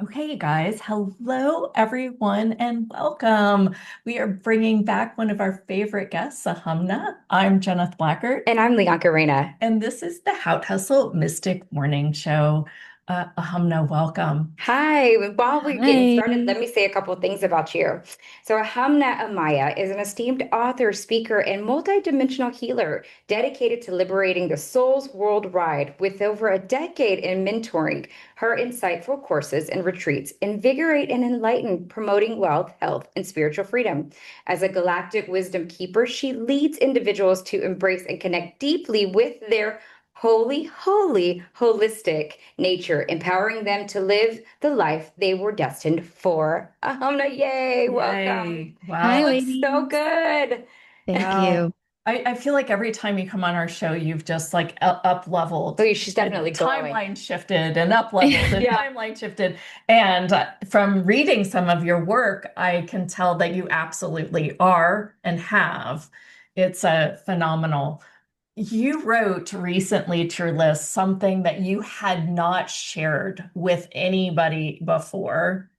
Okay, guys. Hello, everyone, and welcome. We are bringing back one of our favorite guests, Ahamna. I'm Jeneth Blackert, And I'm Leonka Reyna. and this is the How Hustle Mystic Morning Show. Ahamna, welcome. Hi. While we're getting started, Hi. let me say a couple of things about you. So, Hamna Amaya is an esteemed author, speaker, and multidimensional healer dedicated to liberating the souls worldwide. With over a decade in mentoring, her insightful courses and retreats invigorate and enlighten, promoting wealth, health, and spiritual freedom. As a galactic wisdom keeper, she leads individuals to embrace and connect deeply with their holy, holistic nature, empowering them to live the life they were destined for. Ahona, yay, welcome. Yay. You Hi, Wow. look so ladies. good. Thank Wow. you. I feel like every time you come on our show, you've just like up leveled Oh, she's and definitely glowing. timeline shifted and up leveled and Yeah. timeline shifted. And from reading some of your work, I can tell that you absolutely are and have. It's a phenomenal. You wrote recently to your list something that you had not shared with anybody before.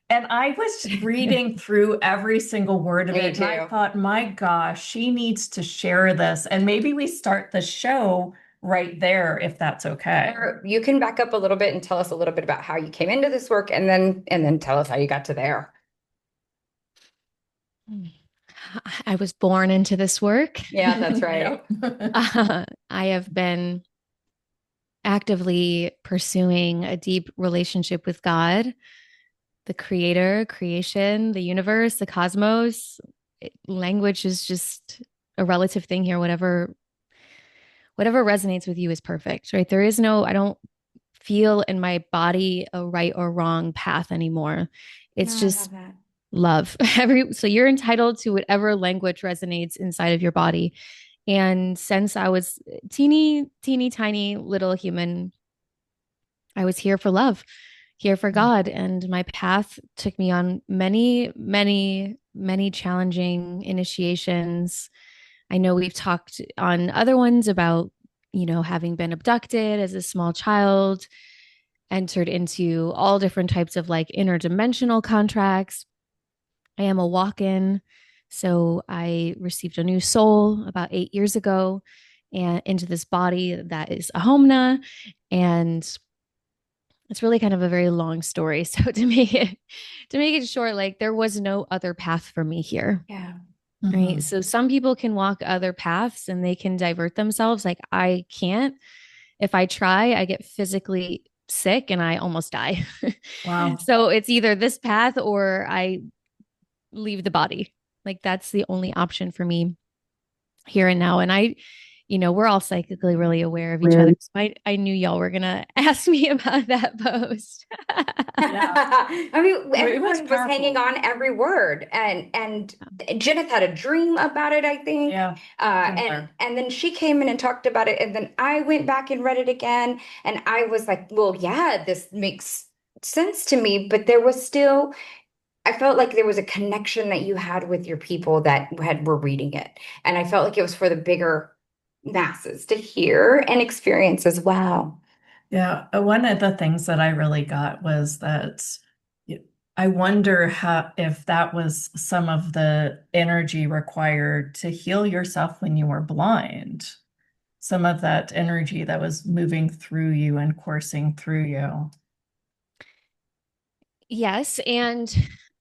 And I was reading through every single word of Me it, and I too. thought, my gosh, she needs to share this. And maybe we start the show right there, if that's okay. Or you can back up a little bit and tell us a little bit about how you came into this work and then tell us how you got to there. I was born into this work. Yeah, that's right. Yep. I have been actively pursuing a deep relationship with God, the creator, creation, the universe, the cosmos. Language is just a relative thing here. Whatever resonates with you is perfect, right? There is no, I don't feel in my body a right or wrong path anymore. No, It's I love just that. love. So you're entitled to whatever language resonates inside of your body. And since I was teeny tiny little human, I was here for love, here for God. And my path took me on many challenging initiations. I know we've talked on other ones about, having been abducted as a small child, entered into all different types of like interdimensional contracts. I am a walk in. So I received a new soul about 8 years ago and into this body that is a homna. And it's really kind of a very long story. So to make it short, like there was no other path for me here. Yeah. Right. Mhm. So some people can walk other paths and they can divert themselves. Like I can't. If I try, I get physically sick and I almost die. Wow. So it's either this path or I leave the body. Like that's the only option for me here and now. And we're all psychically really aware of each other. So I knew y'all were gonna ask me about that post. Yeah. I mean, It was everyone was hanging powerful. on every word, and Jeneth had a dream about it, I think, Yeah. and Similar. and then she came in and talked about it, and then I went back and read it again, and I was like, well, yeah, this makes sense to me, but there was still, I felt like there was a connection that you had with your people that were reading it, and I felt like it was for the bigger masses to hear and experience as well. Yeah, one of the things that I really got was that I wonder how if that was some of the energy required to heal yourself when you were blind, some of that energy that was moving through you and coursing through you. Yes, and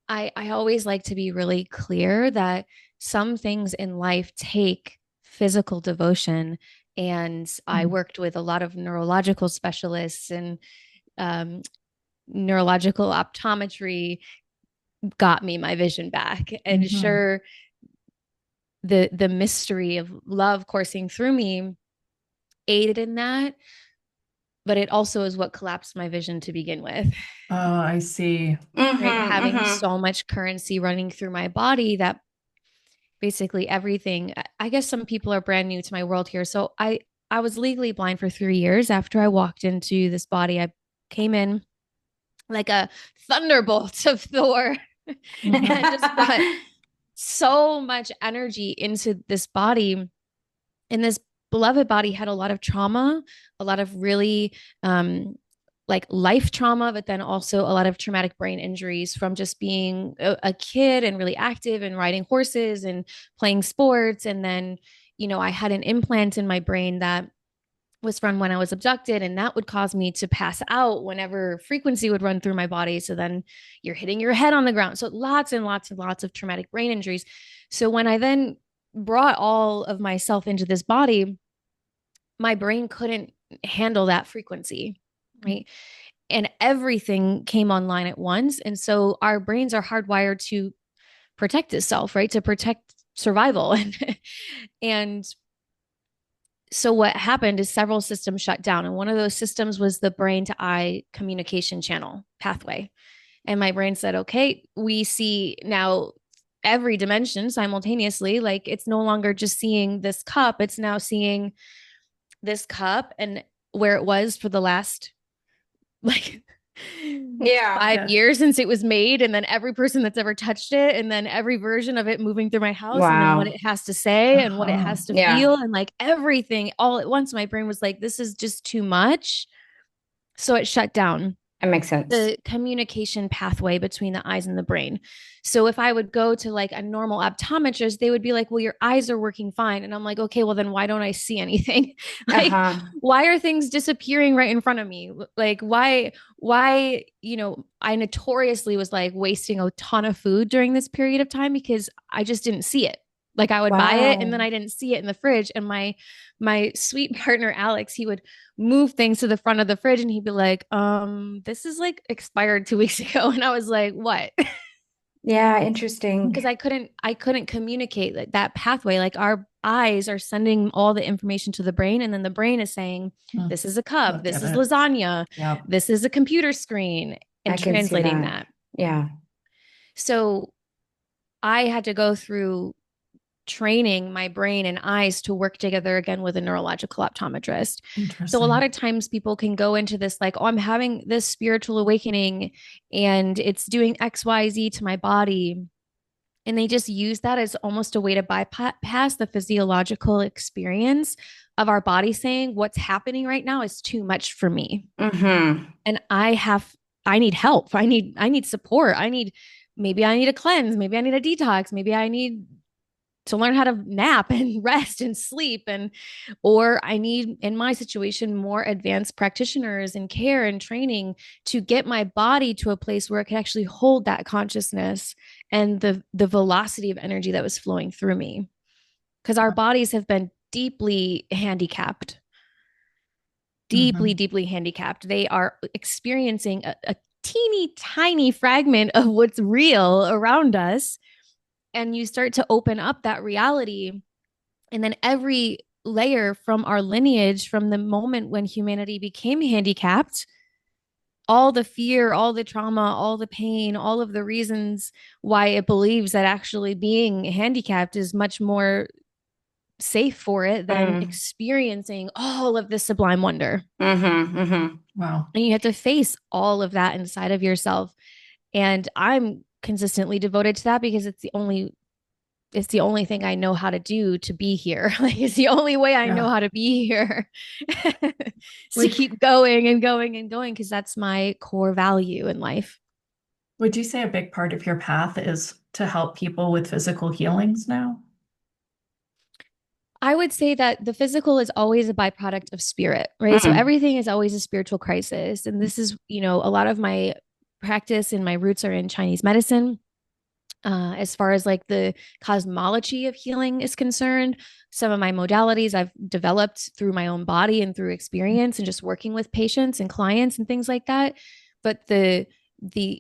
I always like to be really clear that some things in life take physical devotion. And I Mhm. worked with a lot of neurological specialists and um, neurological optometry got me my vision back. And Mhm. sure, the mystery of love coursing through me aided in that, but it also is what collapsed my vision to begin with. Oh, I see. Right, having Mm-hmm. so much currency running through my body that basically everything, I guess some people are brand new to my world here. So I was legally blind for 3 years after I walked into this body. I came in like a thunderbolt of Thor and just brought so much energy into this body. And this beloved body had a lot of trauma, a lot of really like life trauma, but then also a lot of traumatic brain injuries from just being a kid and really active and riding horses and playing sports. And then, I had an implant in my brain that was from when I was abducted, and that would cause me to pass out whenever frequency would run through my body. So then you're hitting your head on the ground. So lots and lots and lots of traumatic brain injuries. So when I then brought all of myself into this body, my brain couldn't handle that frequency, right? And everything came online at once. And so our brains are hardwired to protect itself, right? To protect survival. And so what happened is several systems shut down. And one of those systems was the brain to eye communication channel pathway. And my brain said, okay, we see now every dimension simultaneously. Like it's no longer just seeing this cup, it's now seeing this cup and where it was for the last like Yeah. 5 years since it was made, and then every person that's ever touched it, and then every version of it moving through my house, and then what Wow. it has to say and what it has to Yeah, feel, and like everything all at once. My brain was like, this is just too much. So it shut down that makes sense. the communication pathway between the eyes and the brain. So if I would go to like a normal optometrist, they would be like, well, your eyes are working fine. And I'm like, okay, well, then why don't I see anything? Like, Uh-huh. why are things disappearing right in front of me? Like, why, I notoriously was like wasting a ton of food during this period of time because I just didn't see it. Like I would buy it and then Wow. I didn't see it in the fridge. And my sweet partner Alex, he would move things to the front of the fridge and he'd be like, this is like expired 2 weeks ago. And I was like, what? Yeah, interesting. Because I couldn't communicate that pathway. Like our eyes are sending all the information to the brain, and then the brain is saying, Hmm. this is a cup, Look this at is it. lasagna, Yeah. this is a computer screen, I and can see translating that. that. Yeah. So I had to go through training my brain and eyes to work together again with a neurological optometrist. So a lot Interesting. of times people can go into this like, oh, I'm having this spiritual awakening and it's doing XYZ to my body. And they just use that as almost a way to bypass the physiological experience of our body saying what's happening right now is too much for me. Mm-hmm. And I need help. I need support. Maybe I need a cleanse. Maybe I need a detox. Maybe I need to learn how to nap and rest and sleep, or I need, in my situation, more advanced practitioners and care and training to get my body to a place where it can actually hold that consciousness and the velocity of energy that was flowing through me, because our bodies have been deeply handicapped, deeply Mm-hmm. deeply handicapped. They are experiencing a teeny tiny fragment of what's real around us, and you start to open up that reality. And then every layer from our lineage, from the moment when humanity became handicapped, all the fear, all the trauma, all the pain, all of the reasons why it believes that actually being handicapped is much more safe for it than Mm. experiencing all of this sublime wonder. Mm-hmm. Mm-hmm. Wow. And you have to face all of that inside of yourself. And I'm consistently devoted to that because it's the only thing I know how to do to be here. Like it's the only way I know Yeah. how to be here. Is to Would keep going and going and going because that's my core value in life. would you say a big part of your path is to help people with physical healings now? I would say that the physical is always a byproduct of spirit, right? So Mm. everything is always a spiritual crisis. And this is, a lot of my practice and my roots are in Chinese medicine. As far as like the cosmology of healing is concerned, some of my modalities I've developed through my own body and through experience and just working with patients and clients and things like that. But the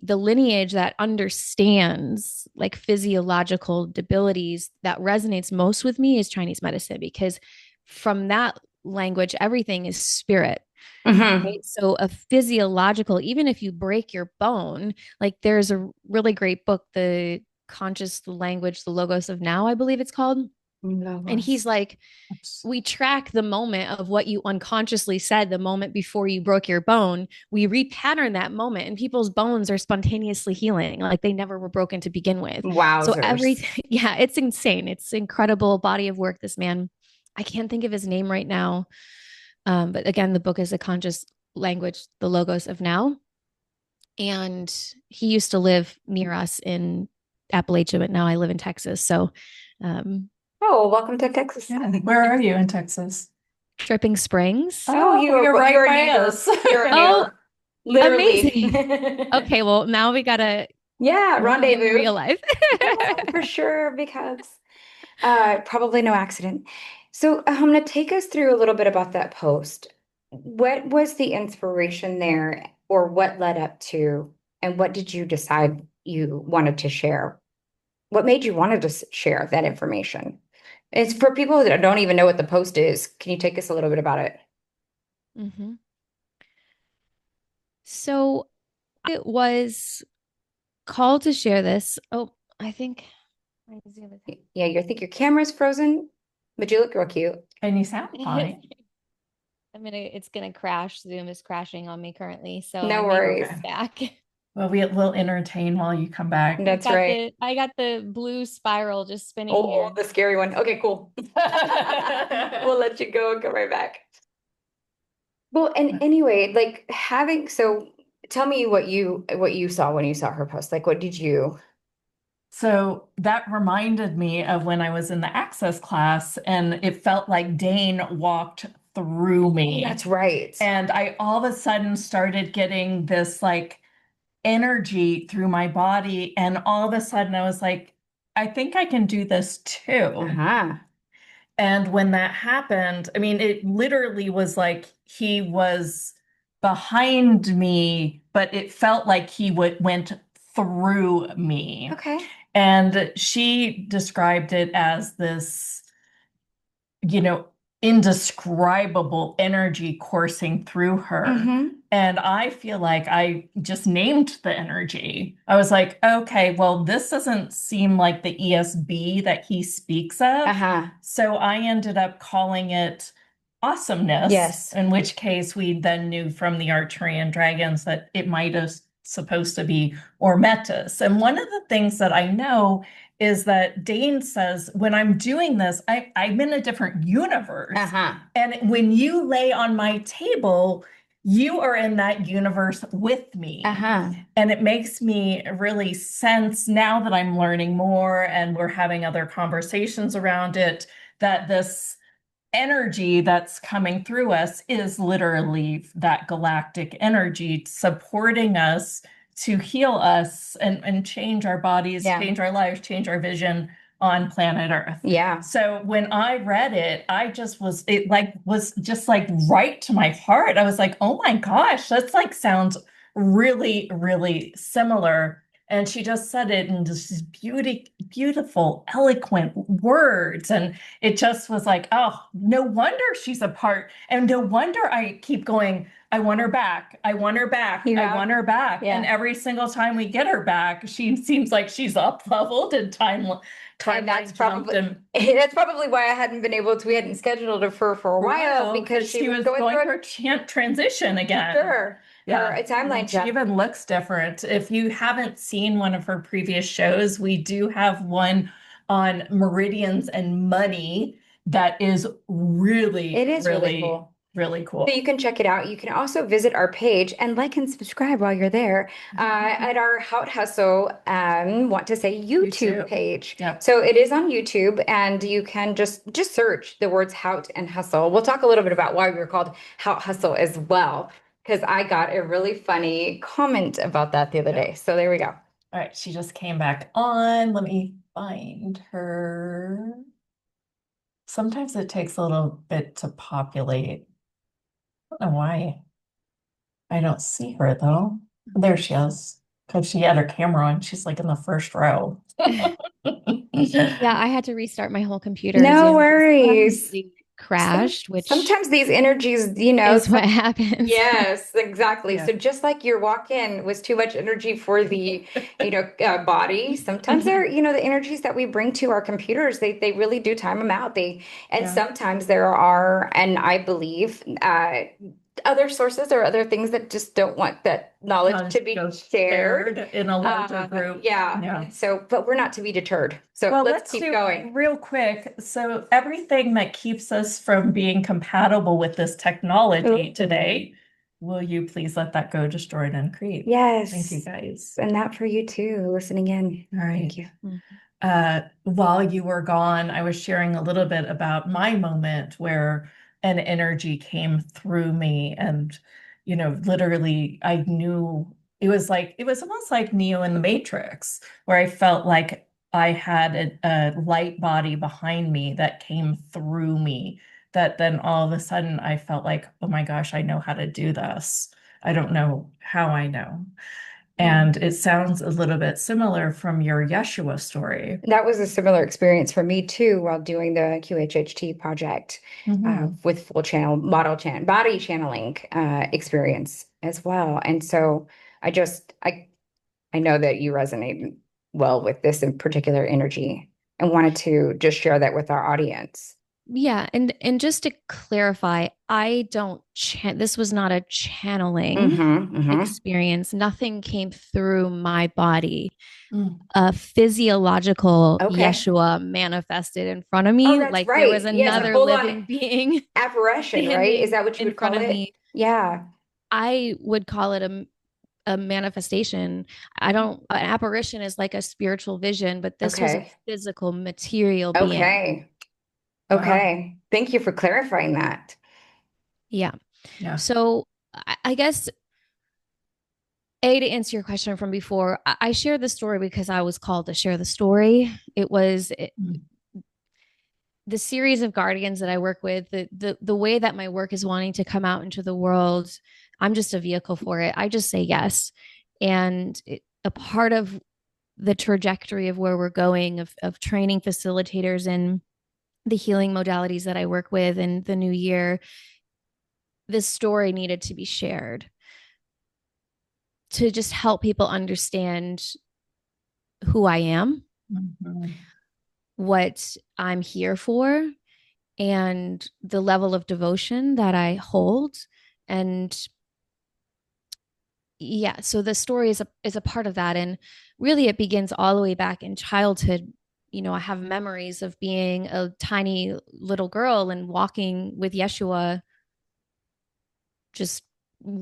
lineage that understands like physiological debilities that resonates most with me is Chinese medicine, because from that language everything is spirit. Mm-hmm. Right? So a physiological, even if you break your bone, like there's a really great book, The Conscious Language, The Logos of Now, I believe it's called. And he's Logos. like, we track the moment of what you unconsciously said the moment before you broke your bone. We repattern that moment, and people's bones are spontaneously healing. Like they never were broken to begin with. So Wowzers. everything, yeah, it's insane. It's incredible body of work. This man, I can't think of his name right now. But again, the book is language, the logos of now. And he used to live near us in Appalachia, but now I live in Texas. So, Oh, welcome to Texas. Yeah. Where are you in Texas? Dripping Springs. Oh, you're right you're a by neighbor. us. You're a Oh, neighbor. Literally. amazing. Okay, well, now we gotta Yeah, in real rendezvous. life. Yeah, for sure, big hugs. Probably no accident. So, to take us through a little bit about that post. What was the inspiration there, or what led up to, and what did you decide you wanted to share? What made you want to share that information? It's for people that don't even know what the post is. Can you take us a little bit about it? Mhm. So I was called to share this. Oh, I think where's the other thing? Yeah, you think your camera's frozen, but you look real cute. And you sound fine. It's gonna crash. Zoom is crashing on me currently, so No I may worries. be back. Well, we'll entertain while you come back. That's right. I got the blue spiral just spinning Oh, here. the scary one. Okay, cool. We'll let you go and come right back. Well, and anyway, like so tell me what you saw when you saw her post. Like what did you So that reminded me of when I was in the access class, and it felt like Dane walked through me. That's right. And I all of a sudden started getting this like energy through my body. And all of a sudden I was like, I think I can do this too. Uh-huh. And when that happened, I mean, it literally was like he was behind me, but it felt like he went through me. Okay. And she described it as this, you know, indescribable energy coursing through her. Mm-hmm. And I feel like I just named the energy. I was like, okay, well, this doesn't seem like the ESB that he speaks of. Uh-huh. So I ended up calling it awesomeness. Yes. In which case we then knew from the Arcturian dragons that it might have supposed to be Ormetus. And one of the things that I know is that Dane says, when I'm doing this, I'm in a different universe. Uh-huh. And when you lay on my table, you are in that universe with me. Uh-huh. And it makes me really sense now that I'm learning more and we're having other conversations around it, that this energy that's coming through us is literally that galactic energy supporting us to heal us and change our bodies, change our lives, change our vision on planet Earth. Yeah. So when I read it, was just like right to my heart. I was like, oh my gosh, that's like sounds really, really similar. And she just said it in this beautiful, eloquent words. And it just was like, oh, no wonder she's a part. And no wonder I keep going, I want her back. I want her back. I want her back. Yeah. And every single time we get her back, she seems like she's up leveled and And that's probably why I hadn't been able to, we hadn't scheduled her for a while because she was going through her transition again. Sure. Yeah. Her timeline She even looks different. If you haven't seen one of her previous shows, we do have one on meridians and money that is really, it is really cool. Really cool. So you can check it out. You can also visit our page and like and subscribe while you're there at our How to Hustle, want to say YouTube page. Yep. So it is on YouTube, and you can just search the words How and Hustle. We'll talk a little bit about why we were called How Hustle as well, because I got a really funny comment about that the other day. So there we go. All right, she just came back on. Let me find her. Sometimes it takes a little bit to populate. I don't know why. I don't see her though. There she is. Because she had her camera on. She's like in the first row. Yeah, I had to restart my whole computer. No worries. Crashed, which sometimes these energies, is what happens. Yes, exactly. Yeah. So just like your walk-in was too much energy for the, body, sometimes they're, the energies that we bring to our computers, they really do time them out. Sometimes there are, and I believe, other sources or other things that just don't want that knowledge to be shared in a larger group. Yeah. So, but we're not to be deterred. So let's keep going real quick. So everything that keeps us from being compatible with this technology today will you please let that go, destroy it, and create? Thank you, Yes. guys. And that for you too, listening in. All Thank right. you. While you were gone, I was sharing a little bit about my moment where an energy came through me. And, literally, I knew it was almost like Neo in the Matrix, where I felt like I had a light body behind me that came through me. That then all of a sudden I felt like, oh my gosh, I know how to do this. I don't know how I know. And it sounds a little bit similar from your Yeshua story. That was a similar experience for me too while doing the QHHT project Hmm. with full channel, body channeling experience as well. And so I know that you resonate well with this in particular energy and wanted to just share that with our audience. Yeah, and just to clarify, I don't this was not a channeling Mm-hmm. experience. Nothing came through my body. Mm. A physiological Okay. Yeshua manifested in front of Oh, me, that's like there was right. Yes, a another full-on living being apparition, right? Is standing that what you in would call front of it? me. Yeah. I would call it a manifestation. I don't, an apparition is like a spiritual vision, but this was a Okay. physical material being. Okay. Wow. Okay. Thank you for clarifying that. Yeah. Yeah. So I guess to answer your question from before, I share the story because I was called to share the story. Mm. The series of guardians that I work with, the way that my work is wanting to come out into the world. I'm just a vehicle for it. I just say yes. And a part of the trajectory of where we're going, of training facilitators in the healing modalities that I work with in the new year, this story needed to be shared to just help people understand who I am, Mhm. what I'm here for, and the level of devotion that I hold. And yeah, so the story is a part of that. And really it begins all the way back in childhood. I have memories of being a tiny little girl and walking with Yeshua just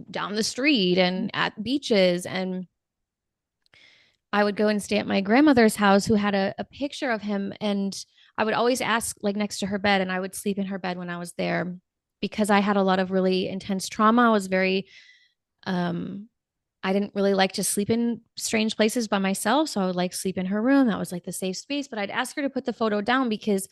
down the street and at beaches. And I would go and stay at my grandmother's house, who had a picture of him. And I would always ask, like, next to her bed, and I would sleep in her bed when I was there because I had a lot of really intense trauma. I was very, I didn't really like to sleep in strange places by myself. So I would like sleep in her room. That was like the safe space. But I'd ask her to put the photo down because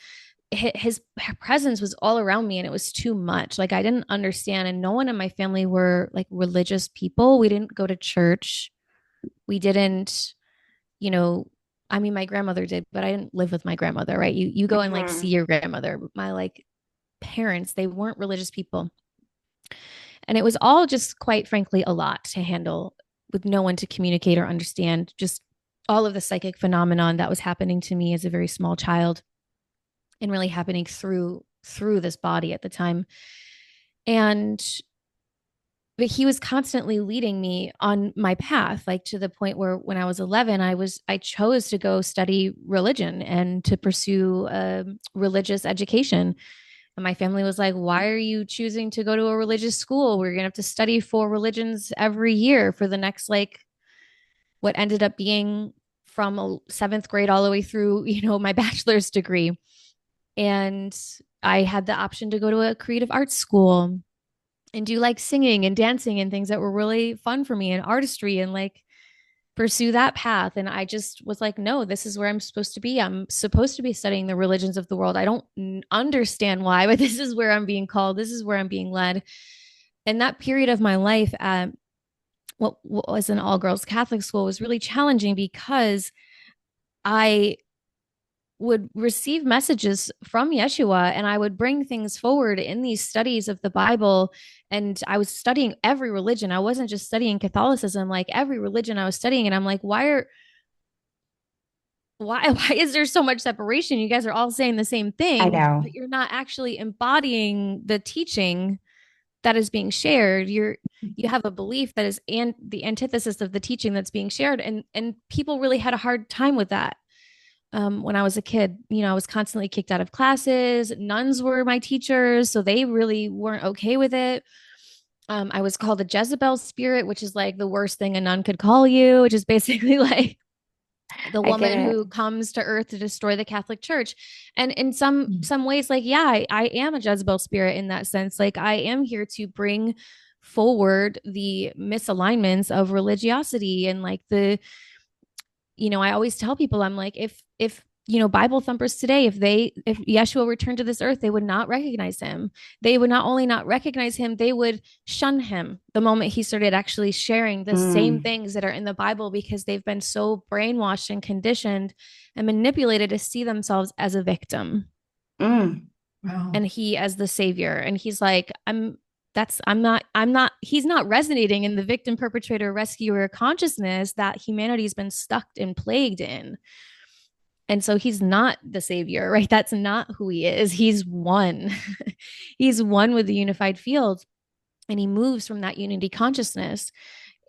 his presence was all around me and it was too much. Like I didn't understand. And no one in my family were like religious people. We didn't go to church. We didn't, you know, I mean, my grandmother did, but I didn't live with my grandmother, right? You go and like see Mhm. your grandmother. My like parents, they weren't religious people. And it was all just quite frankly a lot to handle with no one to communicate or understand just all of the psychic phenomenon that was happening to me as a very small child and really happening through this body at the time. And but he was constantly leading me on my path, like to the point where when I was 11 I chose to go study religion and to pursue religious education. And my family was like, why are you choosing to go to a religious school where you're gonna have to study 4 religions every year for the next, like, what ended up being from seventh grade all the way through, my bachelor's degree. And I had the option to go to a creative arts school and do like singing and dancing and things that were really fun for me, and artistry, and like pursue that path. And I just was like, no, this is where I'm supposed to be. I'm supposed to be studying the religions of the world. I don't understand why, but this is where I'm being called. This is where I'm being led. And that period of my life at what was an all girls Catholic school was really challenging because I would receive messages from Yeshua and I would bring things forward in these studies of the Bible. And I was studying every religion. I wasn't just studying Catholicism, like every religion I was studying. And I'm like, why is there so much separation? You guys are all saying the same I thing, know. but you're not actually embodying the teaching that is being shared. You have a belief that is the antithesis of the teaching that's being shared. And people really had a hard time with that. When I was a kid, I was constantly kicked out of classes. Nuns were my teachers, so they really weren't okay with it. I was called a Jezebel spirit, which is like the worst thing a nun could call you, which is basically like the I get woman it. who comes to earth to destroy the Catholic Church. And in some Mm. some ways, like, yeah, I am a Jezebel spirit in that sense. Like, I am here to bring forward the misalignments of religiosity and like I always tell people, I'm like, if Bible thumpers today, if Yeshua returned to this earth, they would not recognize him. They would not only not recognize him, they would shun him the moment he started actually sharing the same Mm, things that are in the Bible, because they've been so brainwashed and conditioned and manipulated to see themselves as a victim mm, Wow. and he as the savior. And he's like, I'm not he's not resonating in the victim perpetrator rescuer consciousness that humanity's been stuck and plagued in. And so he's not the savior, right? That's not who he is. He's one. He's one with the unified field, and he moves from that unity consciousness.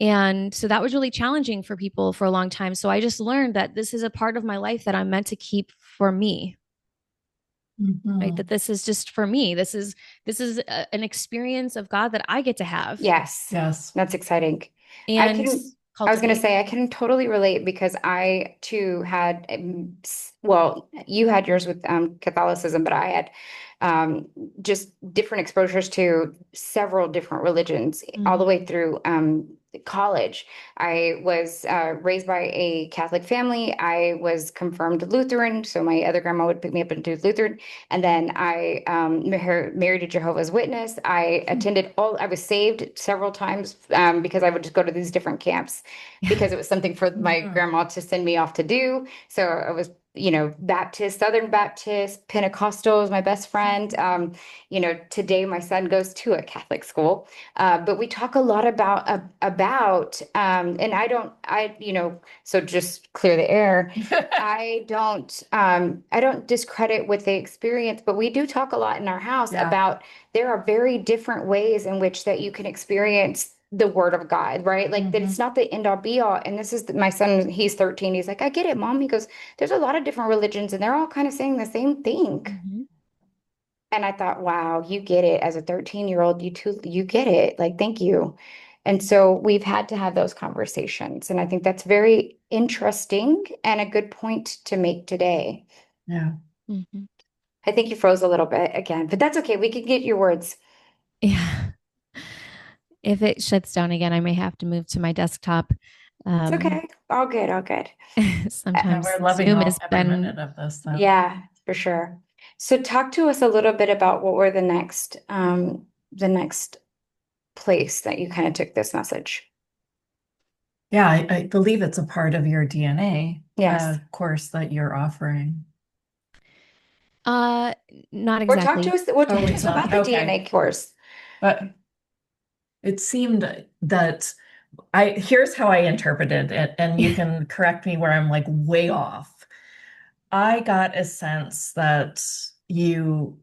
And so that was really challenging for people for a long time. So I just learned that this is a part of my life that I'm meant to keep for me, right? That Mhm. this is just for me. This is an experience of God that I get to have yes, Yes. that's exciting. I and can, I was going to cultivate. say, I can totally relate because I too had, well, you had yours with Catholicism, but I had um, just different exposures to several different religions all the Mm-hmm. way through college. I was raised by a Catholic family. I was confirmed Lutheran, so my other grandma would pick me up into Lutheran. And then I married a Jehovah's Witness. I was saved several times because I would just go to these different camps because it was something for my Mhm. grandma to send me off to do. So I was, Baptist, Southern Baptist, Pentecostal is my best friend. Today my son goes to a Catholic school, but we talk a lot and so just clear the air. I don't discredit what they experience, but we do talk a lot in our house Yeah. about there are very different ways in which that you can experience the word of God, right? Like that it's Mhm. not the end all be all. And this is my son, he's 13. He's like, I get it, mom. He goes, there's a lot of different religions and they're all kind of saying the same thing. Mm-hmm. And I thought, wow, you get it as a 13-year-old, you get it. Like, thank you. And so we've had to have those conversations. And I think that's very interesting and a good point to make today. Yeah. Mm-hmm. I think you froze a little bit again, but that's okay. We can get your words. Yeah. If it shuts down again, I may have to move to my desktop. It's Um, okay. All good, all good. Yeah, sometimes we're loving Zoom all has every been, minute of this, though. Yeah, for sure. So talk to us a little bit about what were the next place that you kind of took this message. Yeah, I believe it's a part of your DNA Yes. course that you're offering. uh, not Or talk to exactly. us, well, Oh, talk to it's us not. about the Okay. DNA course. But it seemed that here's how I interpreted it, and you can correct me where I'm like way off. I got a sense that you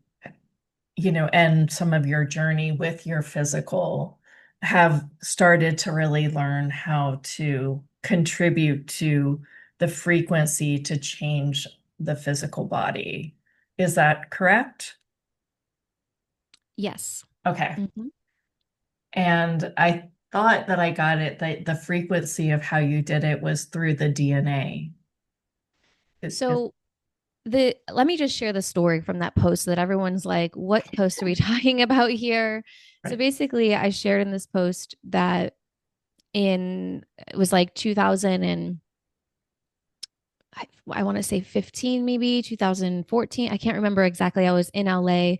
and some of your journey with your physical have started to really learn how to contribute to the frequency to change the physical body. Is that correct? Yes. Okay. Mm-hmm. And I thought that I got it that the frequency of how you did it was through the DNA. Is So let me just share the story from that post so that everyone's like, what post are we talking about here? So right. basically, I shared in this post that it was like 2000 and I want to say 15, maybe 2014. I can't remember exactly. I was in LA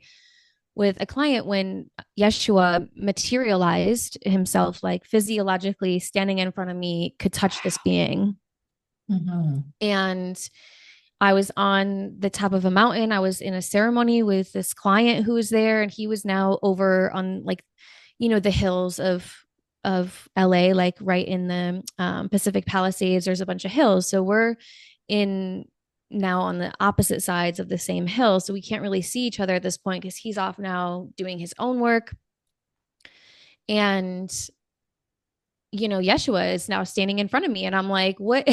with a client when Yeshua materialized himself, like physiologically standing in front of me, could touch this being. Mhm. And I was on the top of a mountain. I was in a ceremony with this client who was there, and he was now over on like, the hills of LA, like right in the Pacific Palisades. There's a bunch of hills, so we're in now on the opposite sides of the same hill, so we can't really see each other at this point because he's off now doing his own work. And Yeshua is now standing in front of me, and I'm like, what?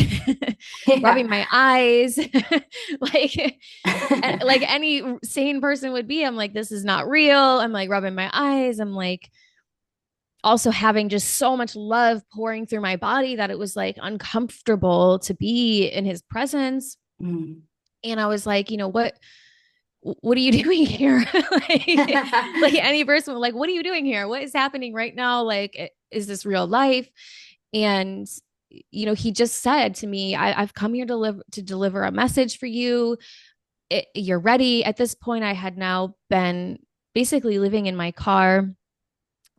Yeah. Rubbing my eyes, like, like any sane person would be. I'm like, this is not real. I'm like rubbing my eyes. I'm like, also having just so much love pouring through my body that it was like uncomfortable to be in his presence. Mm. And I was like, what are you doing here? Like any person, like, what are you doing here? What is happening right now? Like, is this real life? And he just said to me, I've come here to deliver a message for you. You're ready. At this point, I had now been basically living in my car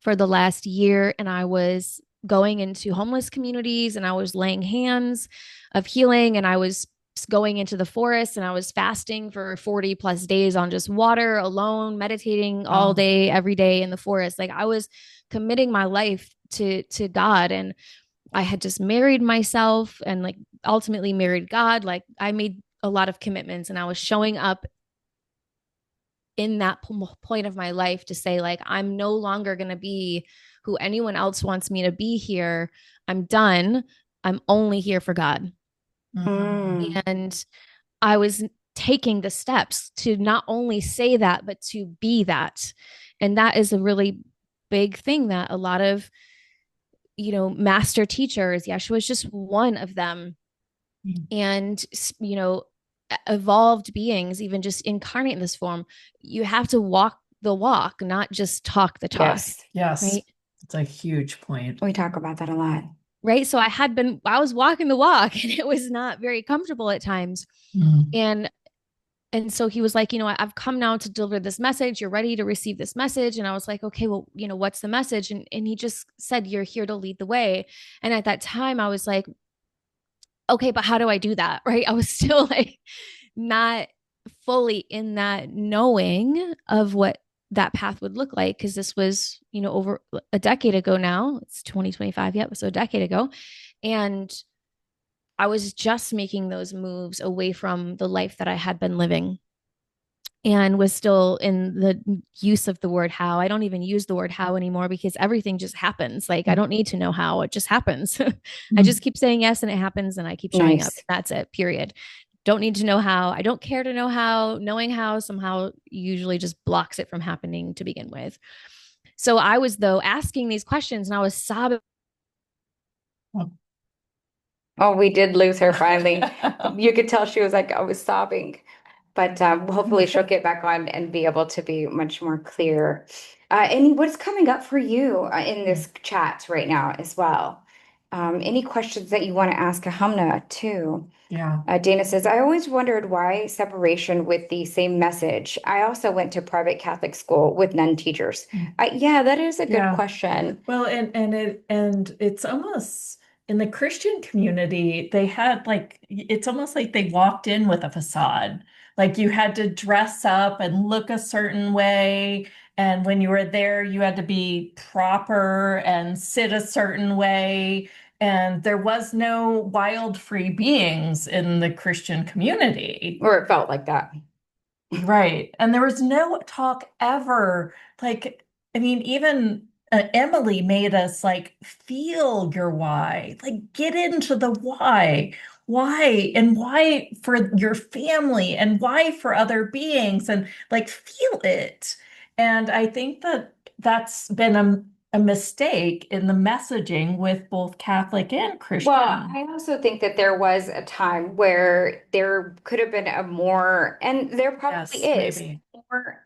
for the last year, and I was going into homeless communities and I was laying hands of healing, and I was going into the forest and I was fasting for 40 plus days on just water alone, meditating all Oh. day, every day in the forest. Like I was committing my life to God. And I had just married myself and like ultimately married God. Like I made a lot of commitments and I was showing up in that point of my life to say, like, I'm no longer going to be who anyone else wants me to be here. I'm done. I'm only here for God. Mm. And I was taking the steps to not only say that, but to be that. And that is a really big thing that a lot of, master teachers, Yeshua is just one of them. Mhm. And, evolved beings, even just incarnate in this form, you have to walk the walk, not just talk the talk. Yes. Yes, Right. it's a huge point. We talk about that a lot. Right. So I was walking the walk and it was not very comfortable at times. Mm. And so he was like, I've come now to deliver this message. You're ready to receive this message. And I was like, okay, well, what's the message? And he just said, you're here to lead the way. And at that time, I was like, okay, but how do I do that? Right. I was still like not fully in that knowing of what that path would look like. Cause this was, over a decade ago now. It's 2025 yet. So a decade ago. And I was just making those moves away from the life that I had been living and was still in the use of the word how. I don't even use the word how anymore because everything just happens. Like I don't need to know how, it just happens. I just Mm. keep saying yes and it happens and I keep showing up. Nice. That's it, period. Don't need to know how. I don't care to know how. Knowing how somehow usually just blocks it from happening to begin with. So I was though asking these questions and I was sobbing. Oh, we did lose her finally. You could tell she was like, I was sobbing. But hopefully she'll get back on and be able to be much more clear. And what's coming up for you in this chat right now as well? Any questions that you want to ask Ahamna too? Yeah. Dana says, I always wondered why separation with the same message. I also went to private Catholic school with nun teachers. Mm. Yeah, that is a good Yeah. question. Well, and it's almost in the Christian community, they had like it's almost like they walked in with a facade. Like you had to dress up and look a certain way. And when you were there, you had to be proper and sit a certain way. And there was no wild free beings in the Christian community. Or it felt like that. Right. And there was no talk ever. Like, I mean, even Emily made us like feel your why, like get into the why, and why for your family, and why for other beings, and like feel it. And I think that that's been a mistake in the messaging with both Catholic and Well, Christian. I also think that there was a time where there could have been a more, and there probably Yes, is, maybe. more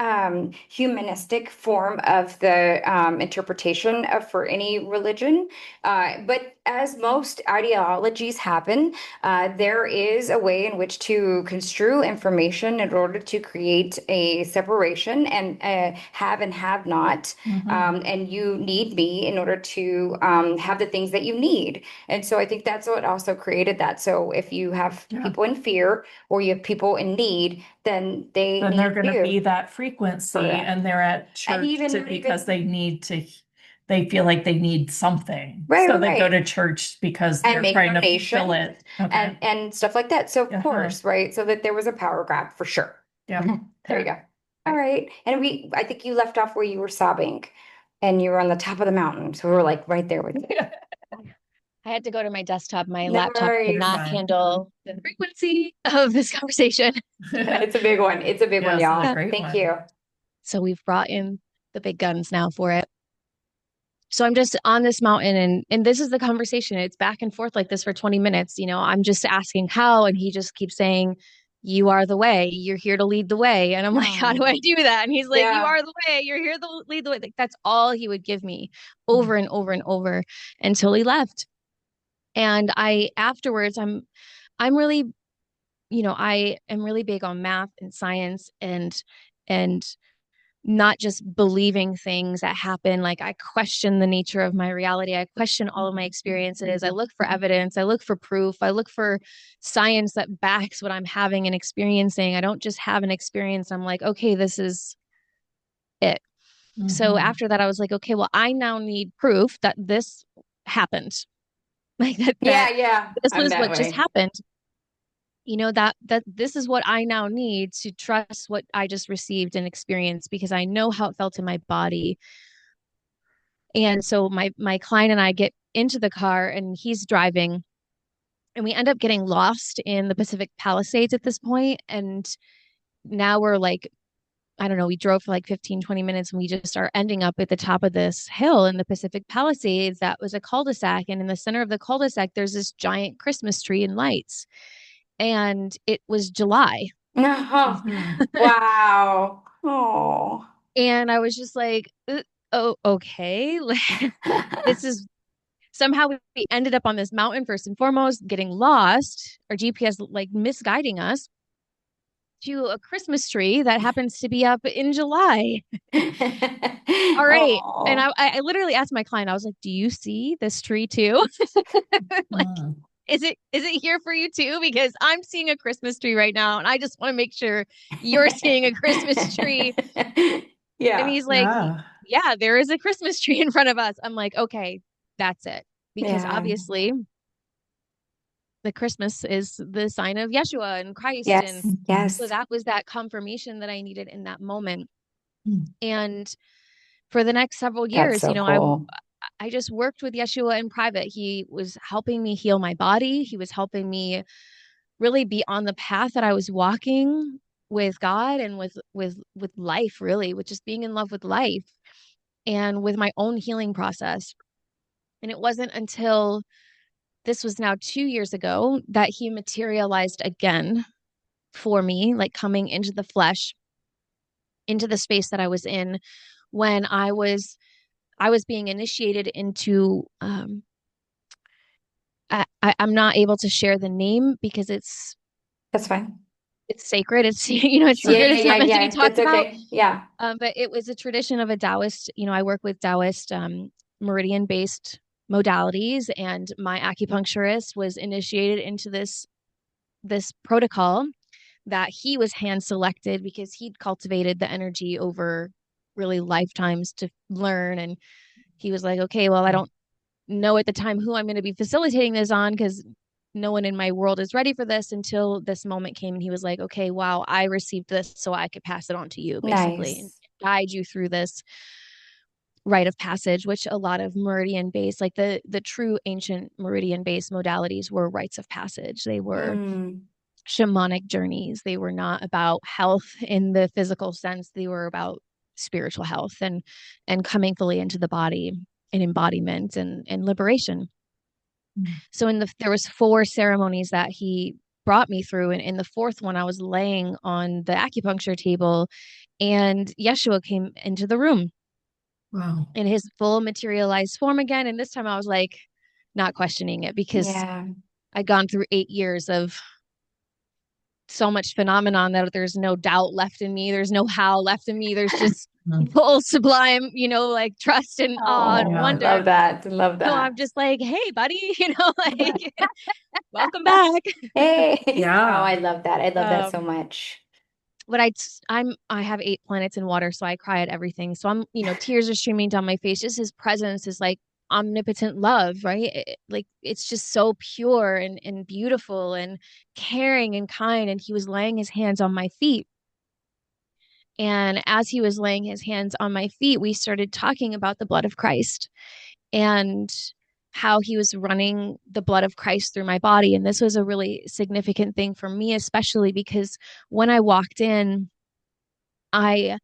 humanistic form of the interpretation of for any religion. But as most ideologies happen, there is a way in which to construe information in order to create a separation and have and have not. Hmm. And you need me in order to have the things that you need. And so I think that's what also created that. So if you have Yeah. people in fear or you have people in need, then they Then they're need going to you. be that frequency, Correct. and they're at And church even not because even they feel like they need something. right, So right, they go right. to church because And they're make trying to fulfill donations it. Okay. and stuff like that. So of Uh-huh. course, right? So that there was a power grab for sure. Yep. There you Yeah. go. All right. And I think you left off where you were sobbing and you were on the top of the mountain. So we were like right there with you. I had to go to my desktop. My No laptop could worries. You're not fine. handle the frequency of this conversation. It's a big one. It's a big one, Yes, it's a y'all. Yeah. great Thank one. you. So we've brought in the big guns now for it. So I'm just on this mountain, and this is the conversation. It's back and forth like this for 20 minutes. I'm just asking how, and he just keeps saying, "You are the way. You're here to lead the way." And I'm like, "How do Oh, I do that?" And he's like, "You yeah. are the way. You're here to lead the way." Like that's all he would give me over and over and over until he left. And I afterwards, I'm really, I am really big on math and science and not just believing things that happen. Like I question the nature of my reality. I question all of my experiences. I look for evidence. I look for proof. I look for science that backs what I'm having and experiencing. I don't just have an experience. I'm like, okay, this is it. So Mm-hmm. after that, I was like, okay, well, I now need proof that this happened. Like Yeah, yeah. this I'm was that what just way. happened. That this is what I now need to trust what I just received and experienced because I know how it felt in my body. And so my client and I get into the car and he's driving and we end up getting lost in the Pacific Palisades at this point. And now we're like, I don't know, we drove for like 15, 20 minutes and we just are ending up at the top of this hill in the Pacific Palisades that was a cul-de-sac. And in the center of the cul-de-sac, there's this giant Christmas tree and lights. And it was July. Oh, Mm-hmm. wow. Oh. And I was just like, oh, okay. This is somehow we ended up on this mountain first and foremost, getting lost, our GPS like misguiding us to a Christmas tree that happens to be up in July. All right. And Oh. I literally asked my client, I was like, do you see this tree too? Like, Mm-hmm. is it here for you too? Because I'm seeing a Christmas tree right now, and I just want to make sure you're seeing a Christmas tree. And Yeah. he's like, Yeah. yeah, there is a Christmas tree in front of us. I'm like, okay, that's it. Because Yeah. obviously the Christmas is the sign of Yeshua and Christ. And Yes. Mm-hmm. so Yes. that was that confirmation that I needed in that moment. Mm-hmm. And for the next several That's years, so cool. I just worked with Yeshua in private. He was helping me heal my body. He was helping me really be on the path that I was walking with God and with life, really, with just being in love with life and with my own healing process. And it wasn't until this was now 2 years ago that he materialized again for me, like coming into the flesh, into the space that I was in when I was being initiated into I'm not able to share the name because That's fine. it's sacred. It's it's Yeah, secret. yeah, It's not yeah, meant to be yeah. That's talked about. okay. Yeah. But it was a tradition of a Taoist. I work with Taoist meridian based modalities, and my acupuncturist was initiated into this protocol that he was hand selected because he'd cultivated the energy over really lifetimes to learn. And he was like, okay, well, I don't know at the time who I'm going to be facilitating this on because no one in my world is ready for this until this moment came. And he was like, okay, wow, I received this so I could pass it on to you, basically, and Nice. guide you through this rite of passage, which a lot of meridian based, like the true ancient meridian based modalities were rites of passage. They were Mm. shamanic journeys. They were not about health in the physical sense. They were about spiritual health and coming fully into the body and embodiment and liberation. So there was 4 ceremonies that he brought me through, and in the fourth one I was laying on the acupuncture table and Yeshua came into the room Wow. in his full materialized form again. And this time I was like not questioning it because Yeah. I'd gone through 8 years of so much phenomenon that there's no doubt left in me. There's no how left in me. There's just Mm. full sublime, like trust and awe and Oh, I Yeah. wonder. love that. I love So I'm that. just like, hey, buddy, like, welcome back. Hey. Oh, Yeah. I love that. I love that so Um, much. but I have 8 planets in water, so I cry at everything. So tears are streaming down my face. Just his presence is like omnipotent love, right? Like it's just so pure and beautiful and caring and kind. And he was laying his hands on my feet. And as he was laying his hands on my feet, we started talking about the blood of Christ and how he was running the blood of Christ through my body. And this was a really significant thing for me, especially because when I walked in, I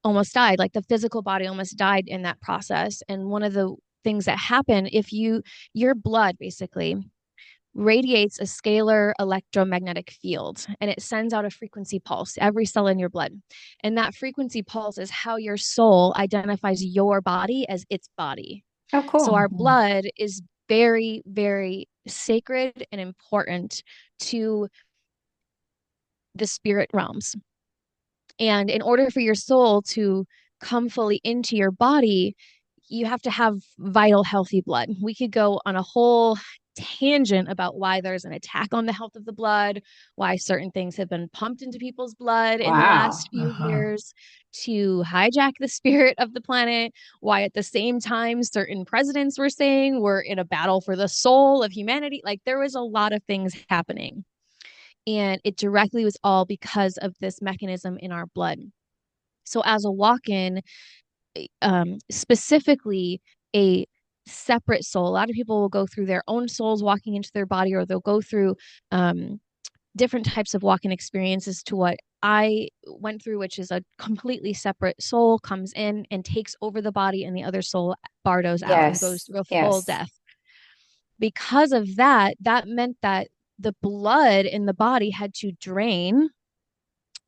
almost died. Like the physical body almost died in that process. And one of the things that happen, if your blood basically radiates a scalar electromagnetic field, and it sends out a frequency pulse every cell in your blood. And that frequency pulse is how your soul identifies your body as its body. Oh, So cool. our blood is very, very sacred and important to the spirit realms. And in order for your soul to come fully into your body, you have to have vital, healthy blood. We could go on a whole tangent about why there's an attack on the health of the blood, why certain things have been pumped into people's blood in the Wow. last few years to hijack the spirit of the planet, why at the same time certain presidents were saying we're in a battle for the soul of humanity. Like there was a lot of things happening. And it directly was all because of this mechanism in our blood. So, as a walk in, specifically a separate soul, a lot of people will go through their own souls walking into their body, or they'll go through different types of walk in experiences to what I went through, which is a completely separate soul comes in and takes over the body, and the other soul bardos out and goes Yes. through a full Yes. death. Because of that, that meant that the blood in the body had to drain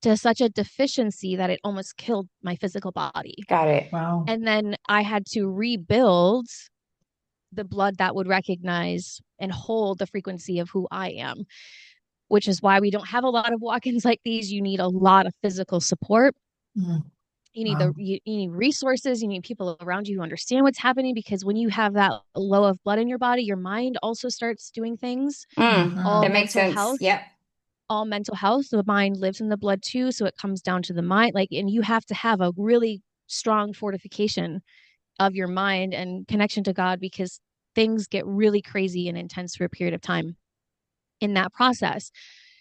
to such a deficiency that it almost killed my physical body. Got it. Wow. And then I had to rebuild the blood that would recognize and hold the frequency of who I am, which is why we don't have a lot of walk-ins like these. You need a lot of physical support. Mm. You need Wow. you need resources. You need people around you who understand what's happening, because when you have that low of blood in your body, your mind also starts doing things. All That Mhm. makes mental sense. health Yep. all mental health. The mind lives in the blood too. So it comes down to the mind. Like, and you have to have a really strong fortification of your mind and connection to God, because things get really crazy and intense for a period of time in that process.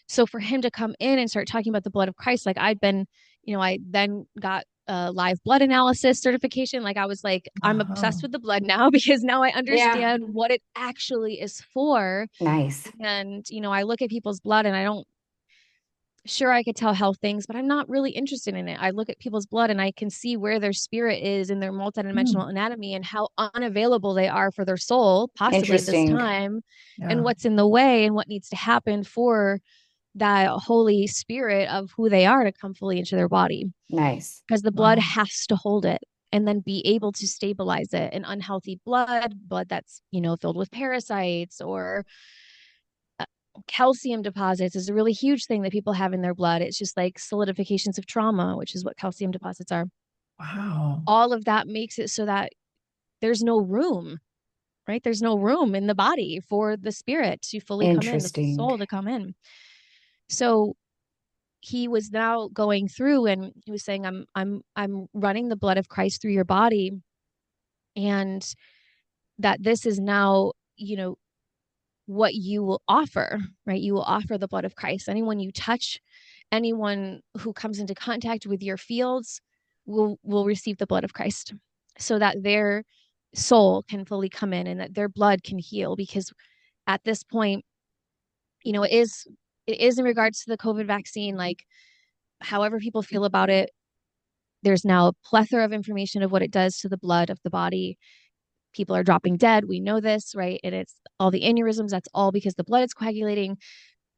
So for him to come in and start talking about the blood of Christ, like I'd been, I then got a live blood analysis certification. Like I was like, I'm obsessed Uh-huh. with the blood now because now I Yeah. understand what it actually is for. Nice. And, I look at people's blood and I don't, sure, I could tell health things, but I'm not really interested in it. I look at people's blood and I can see where their spirit is in their Mm. multidimensional anatomy and how unavailable they are for their soul, possibly at this Interesting. time, and Yeah. what's in the way and what needs to happen for that Holy Spirit of who they are to come fully into their body. Nice. Because the blood Wow. has to hold it and then be able to stabilize it. An unhealthy blood that's, filled with parasites or calcium deposits is a really huge thing that people have in their blood. It's just like solidifications of trauma, which is what calcium deposits are. Wow. All of that makes it so that there's no room, right? There's no room in the body for the spirit to fully come in, the Interesting. soul to come in. So he was now going through and he was saying, I'm running the blood of Christ through your body, and that this is now, what you will offer, right? You will offer the blood of Christ. Anyone you touch, anyone who comes into contact with your fields will receive the blood of Christ, so that their soul can fully come in and that their blood can heal. Because at this point, it is in regards to the COVID vaccine, like however people feel about it, there's now a plethora of information of what it does to the blood of the body. People are dropping dead. We know this, right? And it's all the aneurysms. That's all because the blood is coagulating.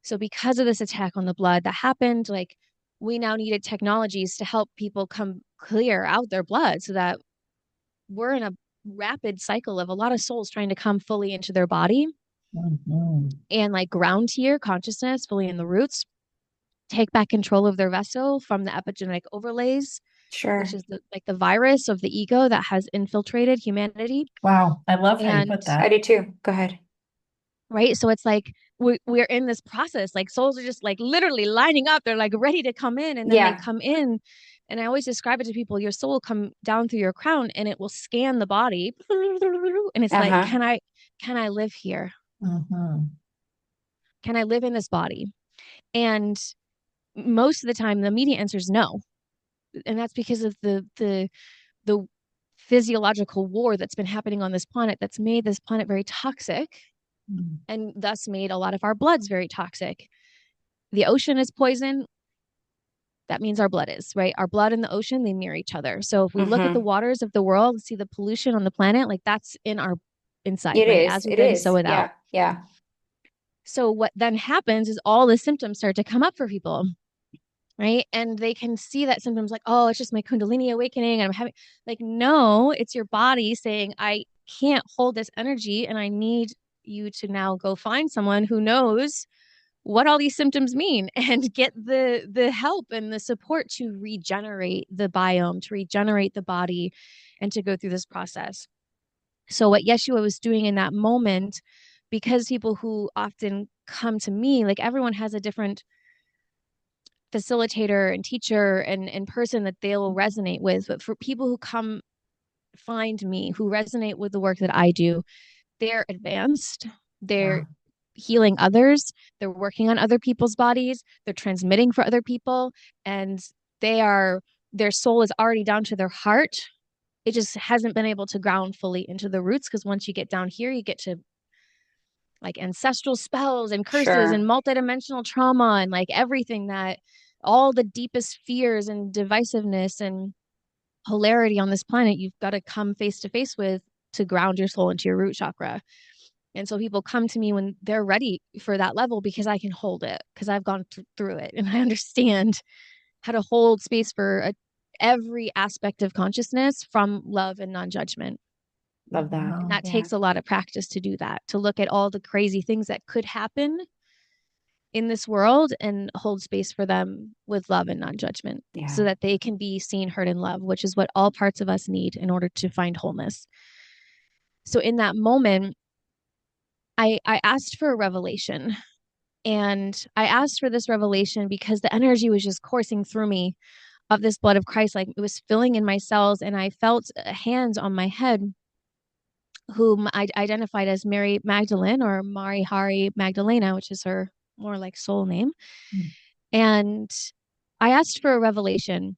So because of this attack on the blood that happened, like we now needed technologies to help people come clear out their blood, so that we're in a rapid cycle of a lot of souls trying to come fully into their body Mhm. and like ground here consciousness fully in the roots, take back control of their vessel from the epigenetic overlays, which Sure. is the virus of the ego that has infiltrated humanity. Wow. I love how you And put I that. do too. Go ahead. right, so it's like we're in this process, like souls are just like literally lining up, they're like ready to come in, and then they Yeah. come in. And I always describe it to people, your soul will come down through your crown and it will scan the body, and it's like, Uh-huh. can I live here? Hmm. Can I live in this body? And most of the time the immediate answer is no. And that's because of the physiological war that's been happening on this planet, that's made this planet very toxic and thus made a lot of our bloods very toxic. The ocean is poison. that means our blood is, right? Our blood and the ocean, they mirror each other. So if we look at the Mm-hmm. waters of the world, see the pollution on the planet, like that's in our inside, It right? is. As It within, so is. without. Yeah. Yeah. So what then happens is all the symptoms start to come up for people, right? And they can see that symptoms like, oh, it's just my Kundalini awakening. And I'm having like, no, it's your body saying, I can't hold this energy and I need you to now go find someone who knows what all these symptoms mean and get the help and the support to regenerate the biome, to regenerate the body, and to go through this process. So what Yeshua was doing in that moment, because people who often come to me, like everyone has a different facilitator and teacher and person that they'll resonate with. But for people who come find me, who resonate with the work that I do, they're advanced, they're Yeah. healing others, they're working on other people's bodies, they're transmitting for other people, and their soul is already down to their heart. It just hasn't been able to ground fully into the roots because once you get down here, you get to like ancestral spells and curses and Sure. multidimensional trauma and like everything that all the deepest fears and divisiveness and polarity on this planet you've got to come face to face with to ground your soul into your root chakra. And so people come to me when they're ready for that level because I can hold it, because I've gone through it and I understand how to hold space for every aspect of consciousness from love and non-judgment. Love that. And Wow. that Yeah. takes a lot of practice to do that, to look at all the crazy things that could happen in this world and hold space for them with love and non-judgment so Yeah. that they can be seen, heard, and loved, which is what all parts of us need in order to find wholeness. So in that moment, I asked for a revelation. And I asked for this revelation because the energy was just coursing through me of this blood of Christ. Like it was filling in my cells. And I felt hands on my head, whom I identified as Mary Magdalene or Mari Hari Magdalena, which is her more like soul name. Mm. And I asked for a revelation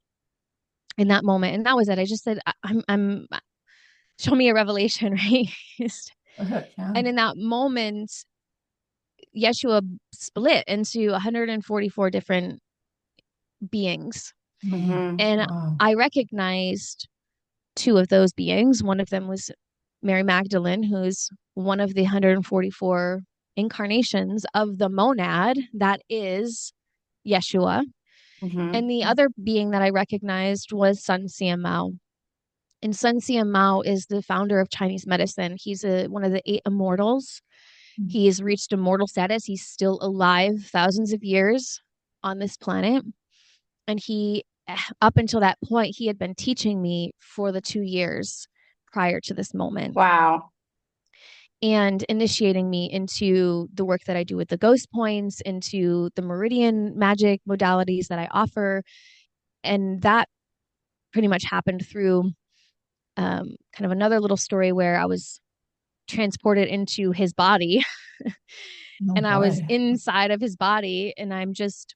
in that moment. And that was it. I just said, I'm show me a revelation, right? Yeah. And in that moment, Yeshua split into 144 different beings. Mm. Mm-hmm. And Wow. I recognized two of those beings. One of them was Mary Magdalene, who's one of the 144 incarnations of the monad that is Yeshua. Mm-hmm. And the other being that I recognized was Sun Sian Mao. And Sun Sian Mao is the founder of Chinese medicine. He's one of the eight immortals. Mm. He has reached immortal status. He's still alive thousands of years on this planet. And he, up until that point, he had been teaching me for the 2 years prior to this moment Wow. and initiating me into the work that I do with the ghost points, into the meridian magic modalities that I offer. And that pretty much happened through kind of another little story where I was transported into his body Oh and I was boy. inside of his body and I'm just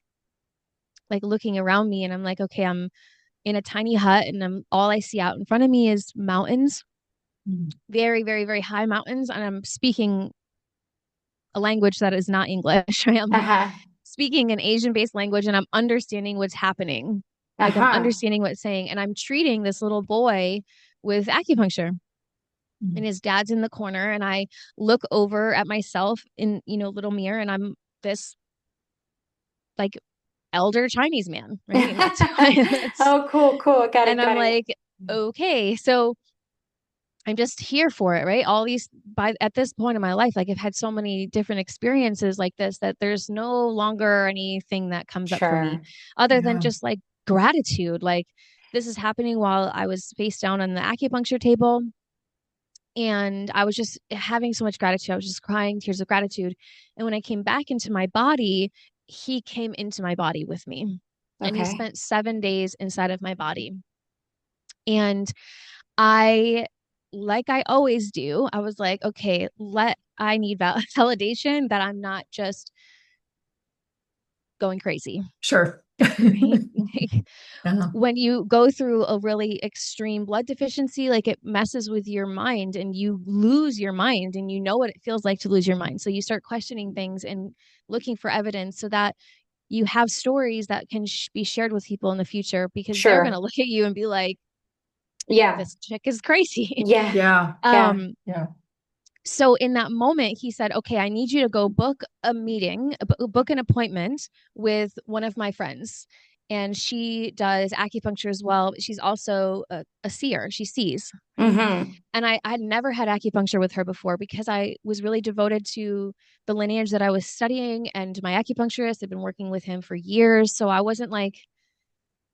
like looking around me and I'm like, okay, I'm in a tiny hut and all I see out in front of me is mountains, Mm. very, very, very high mountains. And I'm speaking a language that is not English, right? I'm Uh-huh. speaking an Asian based language and I'm understanding what's happening. Like I'm Uh-huh. understanding what's saying. And I'm treating this little boy with acupuncture. Mm. And his dad's in the corner. And I look over at myself in, little mirror and I'm this like elder Chinese man, right? And that's that's Oh, cool, cool. Got it, and I'm got it. like, okay, so I'm just here for it, right? All these by at this point in my life, like I've had so many different experiences like this that there's no longer anything that comes up for me Sure. other than Yeah. just like gratitude. Like this is happening while I was face down on the acupuncture table. And I was just having so much gratitude. I was just crying tears of gratitude. And when I came back into my body, he came into my body with me. And he Okay. spent 7 days inside of my body. And I, like I always do, I was like, okay, I need validation that I'm not just going crazy, Sure. right? Yeah. When you go through a really extreme blood deficiency, like it messes with your mind and you lose your mind and you know what it feels like to lose your mind. So you start questioning things and looking for evidence so that you have stories that can be shared with people in the future because they're going to Sure. look at you and be like, Yeah. this chick is crazy. Yeah. Yeah. Yeah. um Yeah. so in that moment he said, okay, I need you to go book a meeting, book an appointment with one of my friends, and she does acupuncture as well, but she's also a seer, she sees. Mm-hmm. And I had never had acupuncture with her before because I was really devoted to the lineage that I was studying, and my acupuncturist had been working with him for years. So I wasn't like,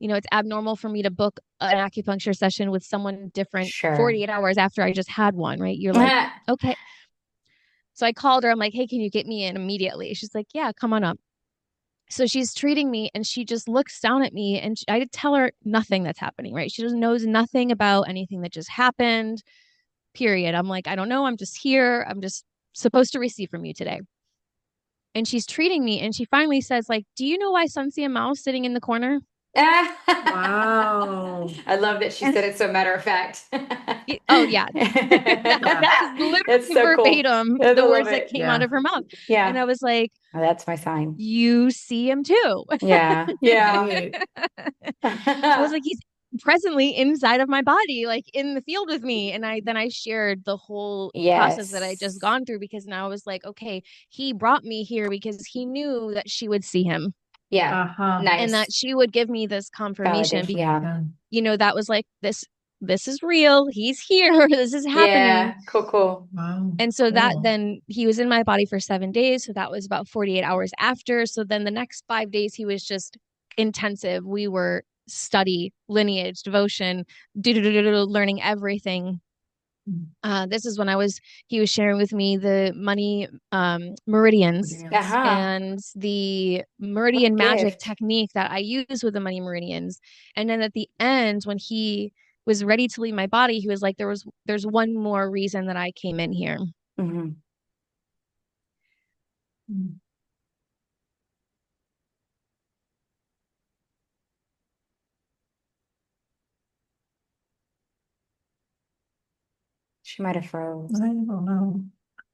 it's abnormal for me to book an acupuncture session with someone different Sure. 48 hours after I just had one, right? You're like, okay. So I called her. I'm like, hey, can you get me in immediately? She's like, yeah, come on up. So she's treating me and she just looks down at me, and I tell her nothing that's happening, right? She just knows nothing about anything that just happened, period. I'm like, I don't know. I'm just here. I'm just supposed to receive from you today. And she's treating me and she finally says, like, do you know why Sunsia Mao's sitting in the corner? Wow. I love that she And said it so matter of fact. oh yeah. Yeah. That was It's literally so cool. verbatim Yes, I the love words that it. came out Yeah. of her mouth. And Yeah. I was like, Oh, that's my sign. you see him too. Yeah. Yeah. Right. I was like, he's presently inside of my body, like in the field with me. And I shared the whole process that I just Yes. gone through, because now I was like, okay, he brought me here because he knew that she would see him Yeah. Uh-huh. and that Nice. she would give me this confirmation. Validation. Yeah. Yeah. That was like, this is real. He's here. This is happening. Yeah. Cool, cool. Wow. And so that Cool. then he was in my body for 7 days. So that was about 48 hours after. So then the next 5 days, he was just intensive. We were study, lineage, devotion, learning everything. This is when he was sharing with me the money meridians Yes. Uh-huh. and the What a meridian magic gift. technique that I use with the money meridians. And then at the end, when he was ready to leave my body, he was like, there's one more reason that I came in here. Hmm. Mm. She might have I froze. don't know.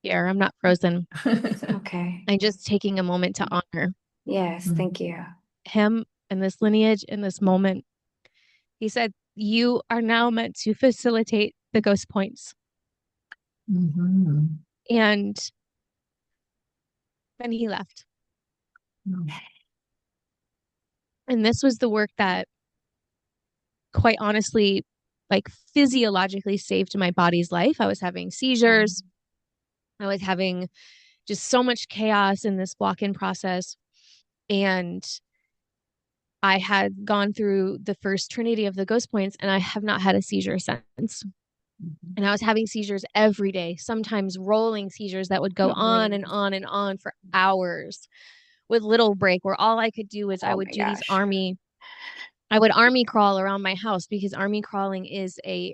Here, I'm not frozen. Okay. I'm just taking a moment to honor Yes. Thank you. him and this lineage in this moment. He said, you are now meant to facilitate the ghost points. Mm-hmm. And then he left. And this was the work that, quite honestly, like physiologically saved my body's life. I was having seizures. I was having just so much chaos in this block in process. And I had gone through the first trinity of the ghost points, and I have not had a seizure since. And I was having seizures every day, sometimes rolling seizures that would go on and on and on for hours with little break, where all I could do was I Oh would my do gosh. I would army crawl around my house, because army crawling is a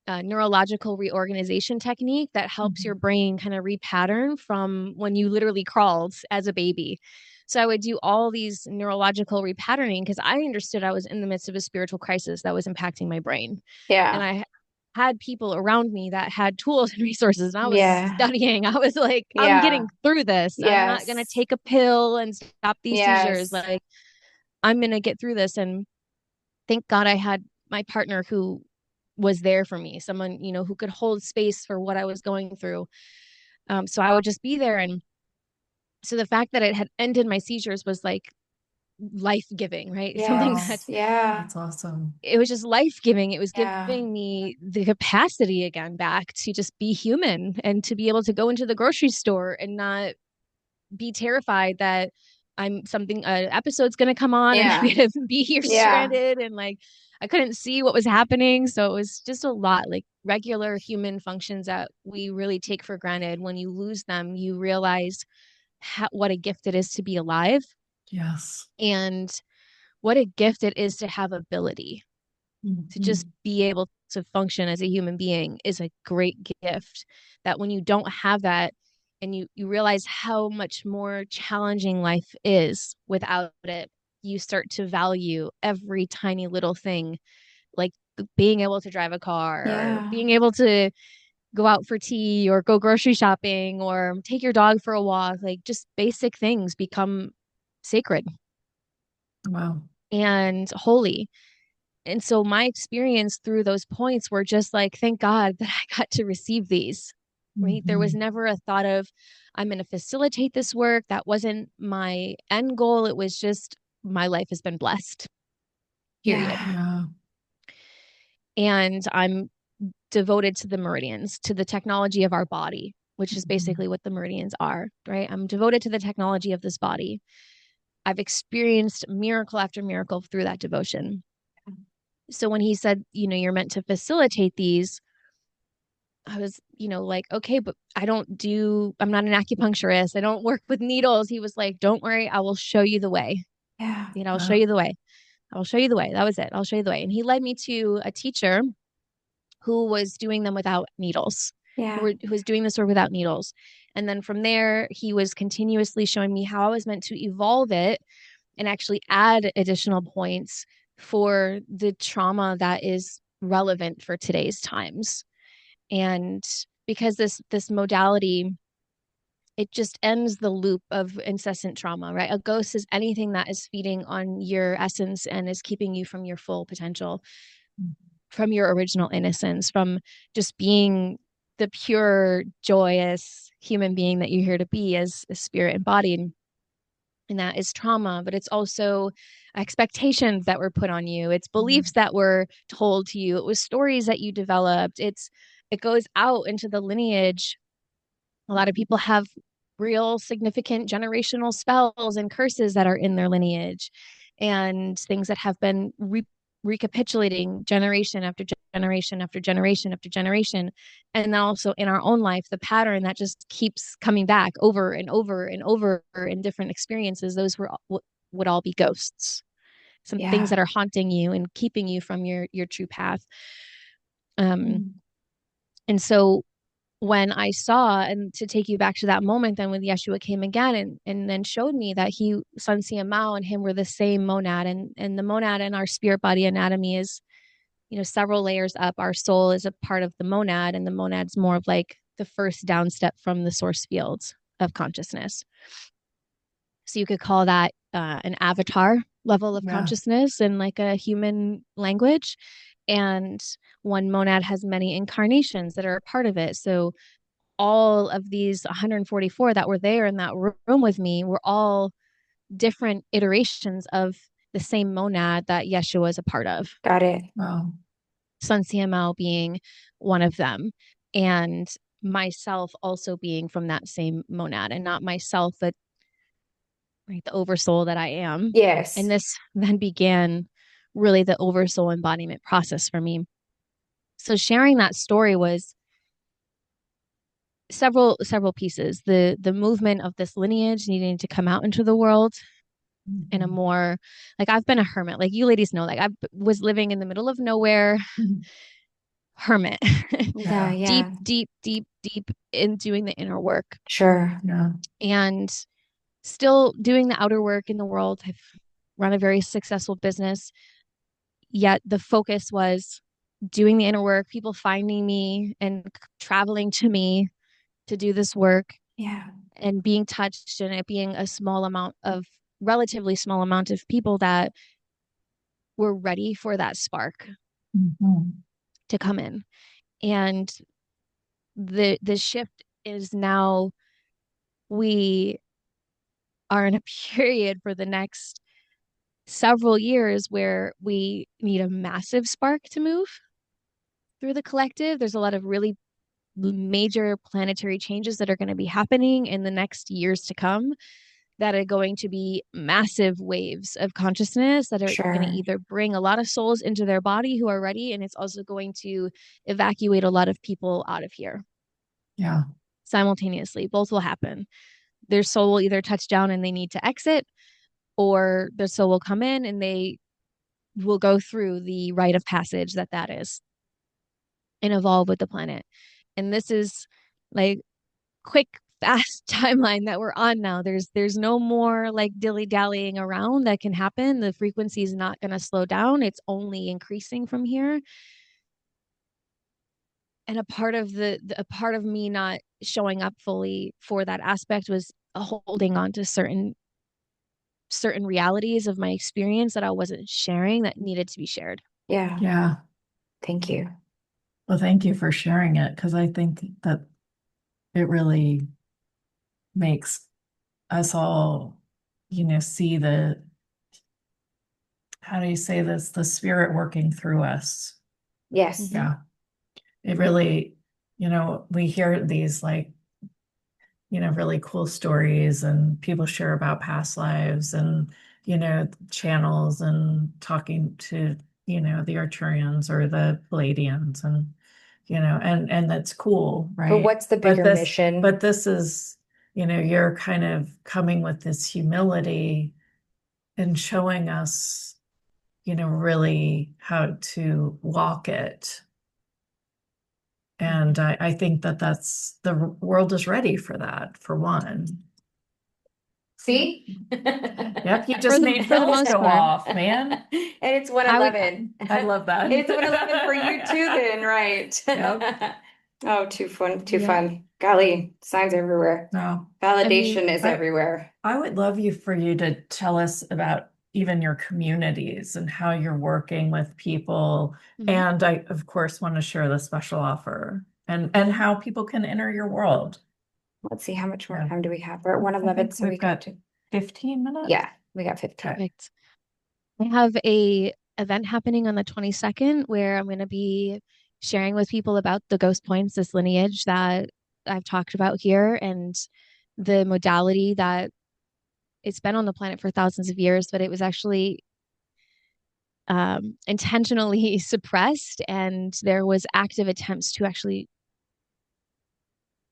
neurological reorganization technique that helps your brain kind of repattern from when you literally crawled as a baby. So I would do all these neurological repatterning because I understood I was in the midst of a spiritual crisis that was impacting my brain. And Yeah. I had people around me that had tools and resources, and I was Yeah. studying. I was like, I'm Yeah. getting through this. I'm not going to Yes. take a pill and stop these seizures. Yes. Like, I'm going to get through this. And thank God I had my partner who was there for me, someone, who could hold space for what I was going through. So I would just be there. And so the fact that it had ended my seizures was like life giving, right? Something that Yes. Yeah. That's awesome. it was just life giving. It was Yeah. giving me the capacity again back to just be human and to be able to go into the grocery store and not be terrified that an episode's going to come on and I'm Yeah. going to be here Yeah. stranded, and like I couldn't see what was happening. So it was just a lot, like regular human functions that we really take for granted. When you lose them, you realize what a gift it is to be alive, Yes. and what a gift it is to have ability. To just Mhm. be able to function as a human being is a great gift, that when you don't have that, and you realize how much more challenging life is without it, you start to value every tiny little thing, like being able to drive a car, or Yeah. being able to go out for tea, or go grocery shopping, or take your dog for a walk. Like, just basic things become sacred Wow. and holy. And so my experience through those points were just like, thank God that I got to receive these. Right. There was Mhm. never a thought of, I'm going to facilitate this work. That wasn't my end goal. It was just, my life has been blessed, period. Yeah. Yeah. And I'm devoted to the meridians, to the technology of our body, which is Mhm. basically what the meridians are, right? I'm devoted to the technology of this body. I've experienced miracle after miracle through that devotion. So when he said, you're meant to facilitate these, I was, like, okay, but I'm not an acupuncturist. I don't work with needles. He was like, don't worry, I will show you the way. Yeah. I'll show Wow. you the way. I will show you the way. That was it. I'll show you the way. And he led me to a teacher who was doing them without needles, Yeah. who was doing this work without needles. And then from there, he was continuously showing me how I was meant to evolve it and actually add additional points for the trauma that is relevant for today's times. And because this modality, it just ends the loop of incessant trauma, right? A ghost is anything that is feeding on your essence and is keeping you from your full potential, from your original innocence, from just being the pure, joyous human being that you're here to be as a spirit embodied. And that is trauma, but it's also expectations that were put on you. It's beliefs that were told to you. It was stories that you developed. It goes out into the lineage. A lot of people have real significant generational spells and curses that are in their lineage and things that have been recapitulating generation after generation after generation after generation. And then also in our own life, the pattern that just keeps coming back over and over and over in different experiences, those would all be ghosts, some things Yeah. that are haunting you and keeping you from your true path. Um, Mhm. and so when I saw, and to take you back to that moment, then when Yeshua came again and then showed me that Sun Sia Mao and him were the same monad, and the monad in our spirit body anatomy is, several layers up. Our soul is a part of the monad, and the monad's more of like the first down step from the source fields of consciousness. So you could call that an avatar level of Yeah. consciousness in like a human language. And one monad has many incarnations that are a part of it. So all of these 144 that were there in that room with me were all different iterations of the same monad that Yeshua is a part of. Got it. Wow. Sun CML being one of them, and myself also being from that same monad, and not myself, but right, the oversoul that I am. And Yes. this then began really the oversoul embodiment process for me. So sharing that story was several pieces. The movement of this lineage needing to come out into the world in a Mhm. more, like, I've been a hermit, like you ladies know, like I was living in the middle of nowhere, Mhm. hermit. Yeah. Yeah. Deep, Yeah. deep, deep, deep in doing the inner work, Sure. Yeah. and still doing the outer work in the world. I've run a very successful business, yet the focus was doing the inner work, people finding me and traveling to me to do this work, Yeah. and being touched, and it being relatively small amount of people that were ready for that spark Mhm. to come in. And the shift is now, we are in a period for the next several years where we need a massive spark to move through the collective. There's a lot of really major planetary changes that are going to be happening in the next years to come, that are going to be massive waves of consciousness that are going to Sure. either bring a lot of souls into their body who are ready, and it's also going to evacuate a lot of people out of here Yeah. simultaneously. Both will happen. Their soul will either touch down and they need to exit, or their soul will come in and they will go through the rite of passage that is, and evolve with the planet. And this is like quick, fast timeline that we're on now. There's no more like dilly dallying around that can happen. The frequency is not going to slow down. It's only increasing from here. And a part of me not showing up fully for that aspect was holding on to certain realities of my experience that I wasn't sharing that needed to be shared. Yeah. Yeah. Thank you. Well, thank you for sharing it because I think that it really makes us all, see how do you say this, the spirit working through us. Yes. Mhm. Yeah. It really, we hear these like, really cool stories and people share about past lives and, channels and talking to, the Arcturians or the Palladians and, and that's cool, But right? what's the But bigger this, mission? but this is, you're kind of coming with this humility and showing us, really how to walk it. And I think that the world is ready for that, for one. See? Yep, you For just the made for the bells most go part, off, man. And it's I would 111. I love that. It's 111 for you too, then, right? Yep. Oh, too fun, too Yeah. fun. Golly, signs everywhere. No, I mean, Validation is I everywhere. I would love for you to tell us about even your communities and how you're working with people. mhm. And I, of course, want to share the special offer and how people can enter your world. Let's see, how much more Yeah. time do we have? We're at I 111, think so we we've got got to. 15 minutes. Yeah, we got 15. Okay. Perfect. I have a event happening on the 22nd where I'm going to be sharing with people about the ghost points, this lineage that I've talked about here, and the modality that it's been on the planet for thousands of years, but it was actually intentionally suppressed, and there was active attempts to actually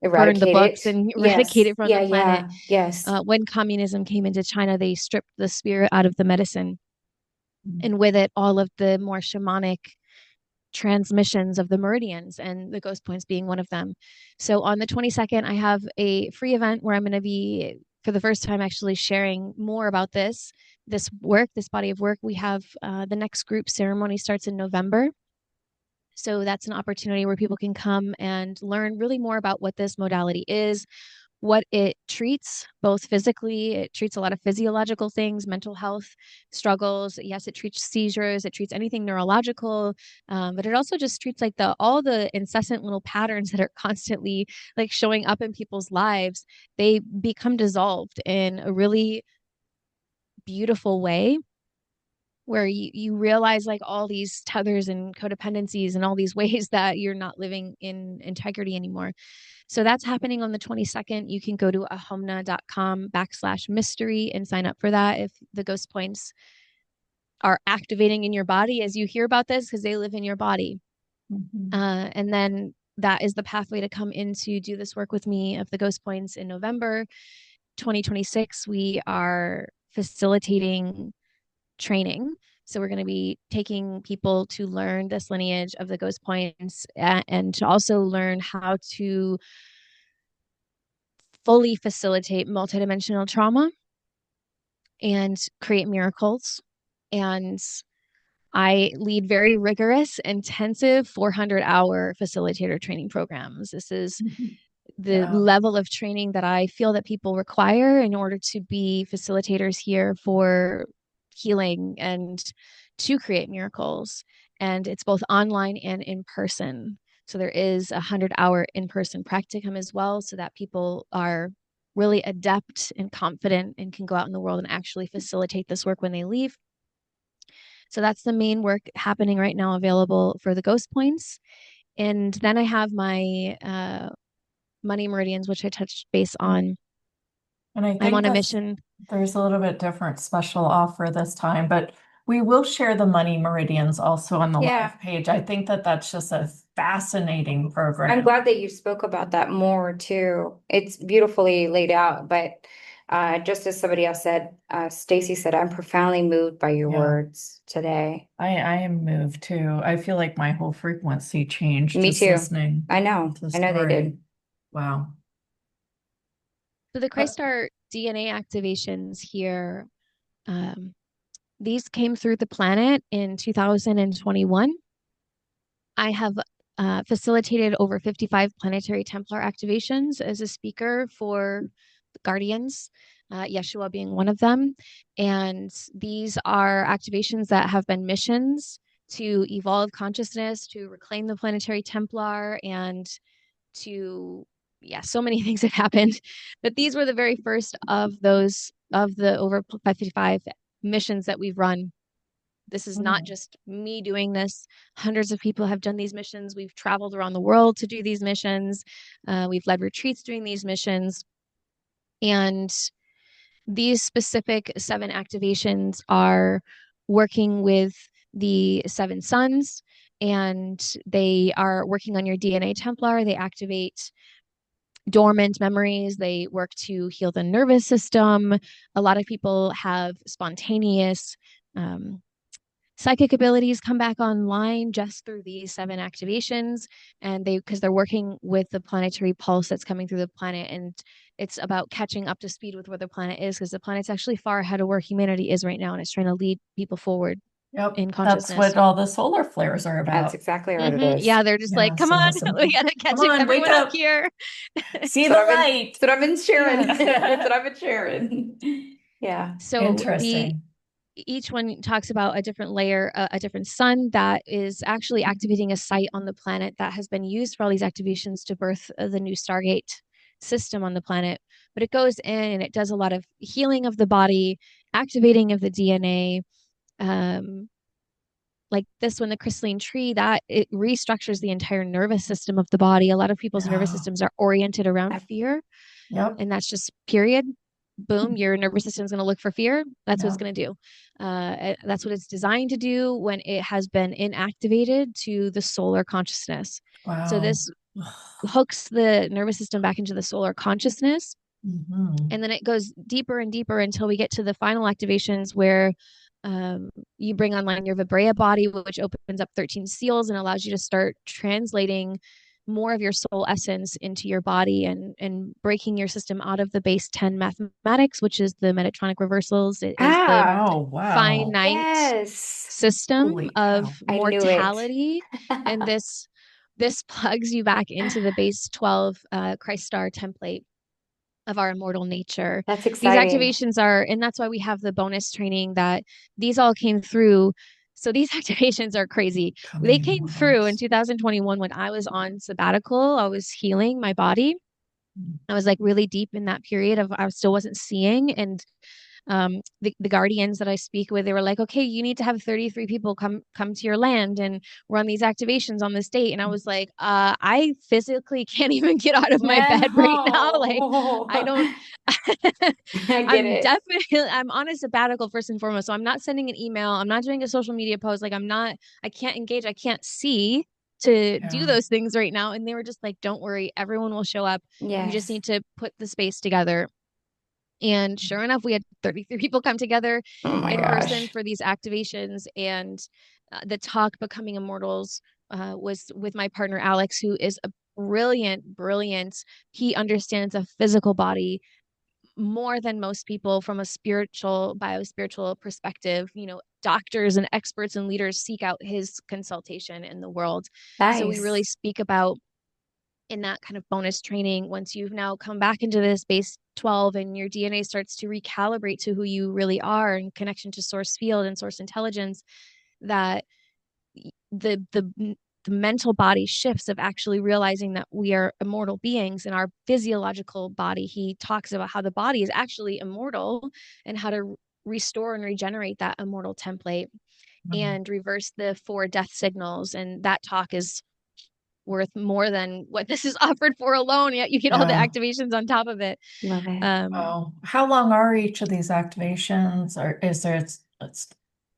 burn the Eradicate books it. and eradicate Yes. it from Yeah, the planet. yeah. Yes. When communism came into China, they stripped the spirit out of the medicine, Mm-hmm. and with it, all of the more shamanic transmissions of the meridians, and the ghost points being one of them. So on the 22nd, I have a free event where I'm going to be, for the first time, actually sharing more about this work, this body of work. We have the next group ceremony starts in November. So that's an opportunity where people can come and learn really more about what this modality is, what it treats, both physically, it treats a lot of physiological things, mental health struggles. Yes, it treats seizures, it treats anything neurological, but it also just treats like all the incessant little patterns that are constantly like showing up in people's lives. They become dissolved in a really beautiful way where you realize like all these tethers and codependencies and all these ways that you're not living in integrity anymore. So that's happening on the 22nd. You can go to ahomna.com/mystery and sign up for that if the ghost points are activating in your body as you hear about this, because they live in your body. Mm-hmm. And then that is the pathway to come in to do this work with me of the ghost points in November 2026. We are facilitating training. So we're going to be taking people to learn this lineage of the ghost points, and to also learn how to fully facilitate multidimensional trauma and create miracles. And I lead very rigorous, intensive 400-hour facilitator training programs. This is the Yeah. level of training that I feel that people require in order to be facilitators here for healing and to create miracles. And it's both online and in person. So there is a 100-hour in-person practicum as well, so that people are really adept and confident and can go out in the world and actually facilitate this work when they leave. So that's the main work happening right now available for the ghost points. And then I have my money meridians, which I touched base on. And I I'm think on a mission. there's a little bit different special offer this time, but we will share the money meridians also on the Yeah. live page. I think that that's just a fascinating I'm program. glad that you spoke about that more too. It's beautifully laid out, but just as somebody else said, Stacy said, I'm profoundly moved by your Yeah. words today. I am moved too. I feel like my whole frequency changed Me just too. listening I know. to the I know they story. did. Wow. So the But Christar DNA activations here, these came through the planet in 2021. I have facilitated over 55 planetary Templar activations as a speaker for guardians, Yeshua being one of them. And these are activations that have been missions to evolve consciousness, to reclaim the planetary Templar, and to, yeah, so many things have happened. But these were the very first of those, of the over 55 missions that we've run. This is not Mm. just me doing this. Hundreds of people have done these missions. We've traveled around the world to do these missions. We've led retreats doing these missions. And these specific 7 activations are working with the 7 suns, and they are working on your DNA Templar. They activate dormant memories. They work to heal the nervous system. A lot of people have spontaneous psychic abilities come back online just through these 7 activations, and because they're working with the planetary pulse that's coming through the planet, and it's about catching up to speed with where the planet is, because the planet's actually far ahead of where humanity is right now, and it's trying to lead people forward Yep, in that's consciousness. what all the solar flares are That's about. exactly what it is. Yeah, they're just like, Yeah, come so on, listen, we gotta come catch on, wake everyone up up, here. see That's the what light. that's what I've been sharing. Yes. That's what I've been sharing. Yeah. So the Interesting. each one talks about a different layer, a different sun that is actually activating a site on the planet that has been used for all these activations to birth the new Stargate system on the planet. But it goes in and it does a lot of healing of the body, activating of the DNA. Um, like this one, the crystalline tree, that it restructures the entire nervous system of the body. A lot of people's nervous Yeah. systems are oriented around I- fear, Yep. and that's just period. Boom, your nervous system is going to look for fear. That's what it's Yep. going to do. That's what it's designed to do when it has been inactivated to the solar consciousness. So Wow. this hooks the nervous system back into the solar consciousness, Hmm. and then it goes deeper and deeper until we get to the final activations where you bring online your Vibrea body, which opens up 13 seals and allows you to start translating more of your soul essence into your body, and breaking your system out of the base 10 mathematics, which is the Metatronic reversals. It is the Ah, Oh, wow. finite yes. system Holy of cow. I knew it. mortality. And this plugs you back into the base 12 Christ star template of our immortal nature. That's These exciting. activations are, and that's why we have the bonus training, that these all came through. So these activations are crazy. Coming They in came through in once. 2021 when I was on sabbatical. I was healing my body. I was like really deep in that period of, I still wasn't seeing. And the guardians that I speak with, they were like, okay, you need to have 33 people come to your land and run these activations on this date. And I was like, I physically can't even get out of my bed right now. Like, No. I don't. I get it. I'm on a sabbatical first and foremost, so I'm not sending an email, I'm not doing a social media post, like I can't engage, I can't see to do Yeah. those things right now. And they were just like, don't worry, everyone will show up, you just Yes. need to put the space together. And sure enough, we had 33 people come together Oh my in person gosh. for these activations. And the talk, Becoming Immortals, was with my partner, Alex, who is a brilliant. He understands a physical body more than most people from a spiritual, biospiritual perspective. You know, doctors and experts and leaders seek out his consultation in the world. So we really Nice. speak about, in that kind of bonus training, once you've now come back into this base 12 and your DNA starts to recalibrate to who you really are in connection to source field and source intelligence, that the mental body shifts of actually realizing that we are immortal beings in our physiological body. He talks about how the body is actually immortal and how to restore and regenerate that immortal template Mm. and reverse the 4 death signals. And that talk is worth more than what this is offered for alone. Yet you get all the Yeah. activations on top of it. Love it. Um, Oh, how long are each of these activations? Or is there, it's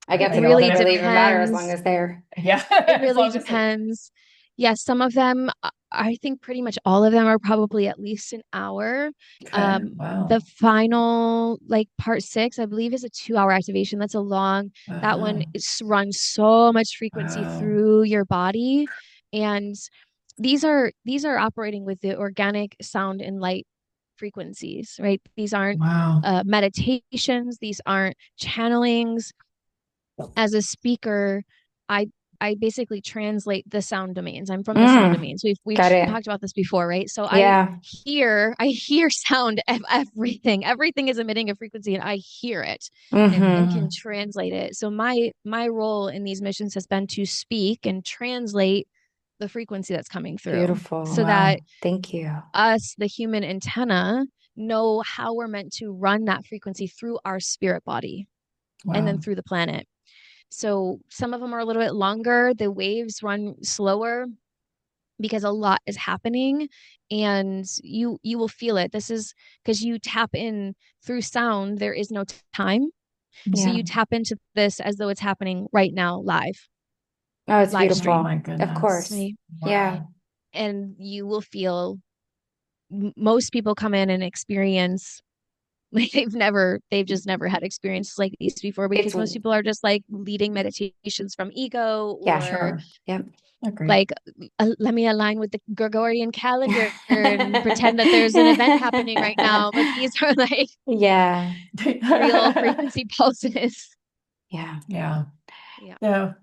I it guess I it know doesn't really that really even matter as long depends. as they're yeah, It as really long as it, depends. Yes, some of them, I think pretty much all of them are probably at least an hour. okay, The wow. final, like part 6, I believe, is a 2-hour activation. That's a long, that one Wow. runs so much frequency Wow. through your body. And these are operating with the organic sound and light frequencies, right? These aren't Wow. meditations, these aren't channelings. As a speaker, I I basically translate the sound domains. I'm from the sound Mm, domains. We've got it. talked about this before, right? So Yeah. I hear sound of everything. Everything is emitting a frequency and I hear it and Mm-hmm. can Mm, translate it. So my role in these missions has been to speak and translate the frequency that's coming through Beautiful. so wow. that Thank you. us, the human antenna, know how we're meant to run that frequency through our spirit body and then Wow. through the planet. So some of them are a little bit longer. The waves run slower because a lot is happening and you will feel it. This is because you tap in through sound. There is no time. So Yeah. you tap into this as though it's happening right now, Oh, it's live Oh stream, my beautiful. Of goodness. course. right? Yeah. Wow. And you will feel most people come in and experience like they've just never had experiences like these before It's, because most people are just like leading meditations from ego yeah. or Sure. mm, Yep. Agree. like let me align with the Gregorian calendar and pretend that there's an event happening right now. But these are like Yeah. real frequency pulses. Yeah. Yeah. Yeah.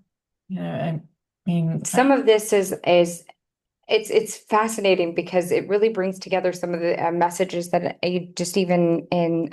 Yeah. I mean, Some of this is it's fascinating because it really brings together some of the messages that I just even in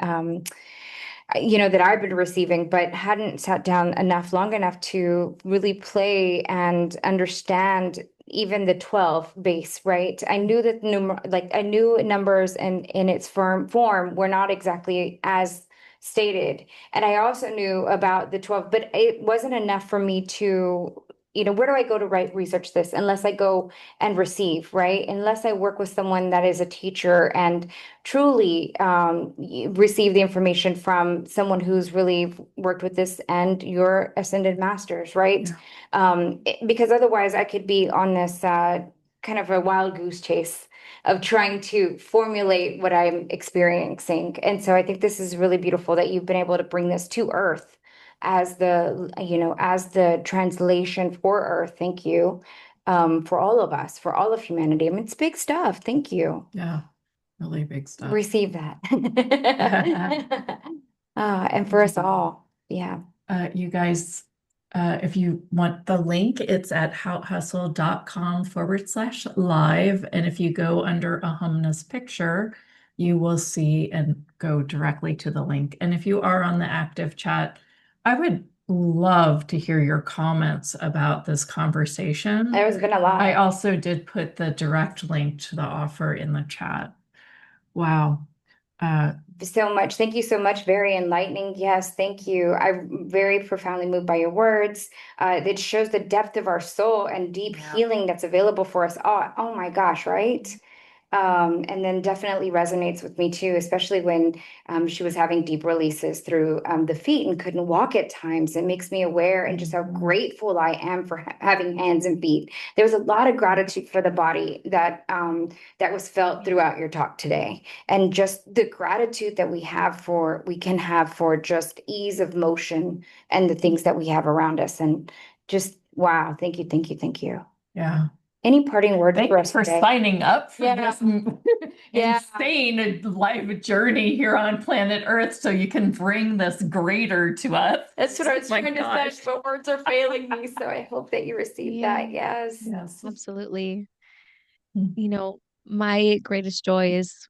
that I've been receiving, but hadn't sat down long enough to really play and understand even the 12 base, right? I knew that I knew numbers and in its form were not exactly as stated. And I also knew about the 12, but it wasn't enough for me to, where do I go to research this unless I go and receive, right? Unless I work with someone that is a teacher and truly receive the information from someone who's really worked with this and your ascended masters, right? yeah. Because otherwise, I could be on this kind of a wild goose chase of trying to formulate what I'm experiencing. And so I think this is really beautiful that you've been able to bring this to Earth as the translation for Earth. Thank you. For all of us, for all of humanity. I mean, it's big stuff. Thank you. Yeah. Really big stuff. Receive that. And for us all. Yeah. You guys, if you want the link, it's at houthustle.com/live. And if you go under Ahumna's picture, you will see and go directly to the link. And if you are on the active chat, I would love to hear your comments about this conversation. There's been a I lot. also did put the direct link to the offer in the chat. Wow. Uh, So much. Thank you so much. Very enlightening. Yes, thank you. I'm very profoundly moved by your words. It shows the depth of our soul and deep yeah. healing that's available for us. Oh my gosh, right? And then definitely resonates with me too, especially when she was having deep releases through the feet and couldn't walk at times. It makes me aware and just how grateful I am for having hands and feet. There was a lot of gratitude for the body that was felt throughout your talk today, and just the gratitude that we can have for just ease of motion and the things that we have around us, and just wow, thank you, thank you, thank you. Yeah. Any parting words Thank for you us for today? signing up for Yeah. this Yeah. insane life journey here on planet Earth so you can bring this greater to us. That's what I was Oh my trying to gosh. say, but words are failing me. So I hope that you receive Yeah, that. Yes. Yes. absolutely. Mm. My greatest joy is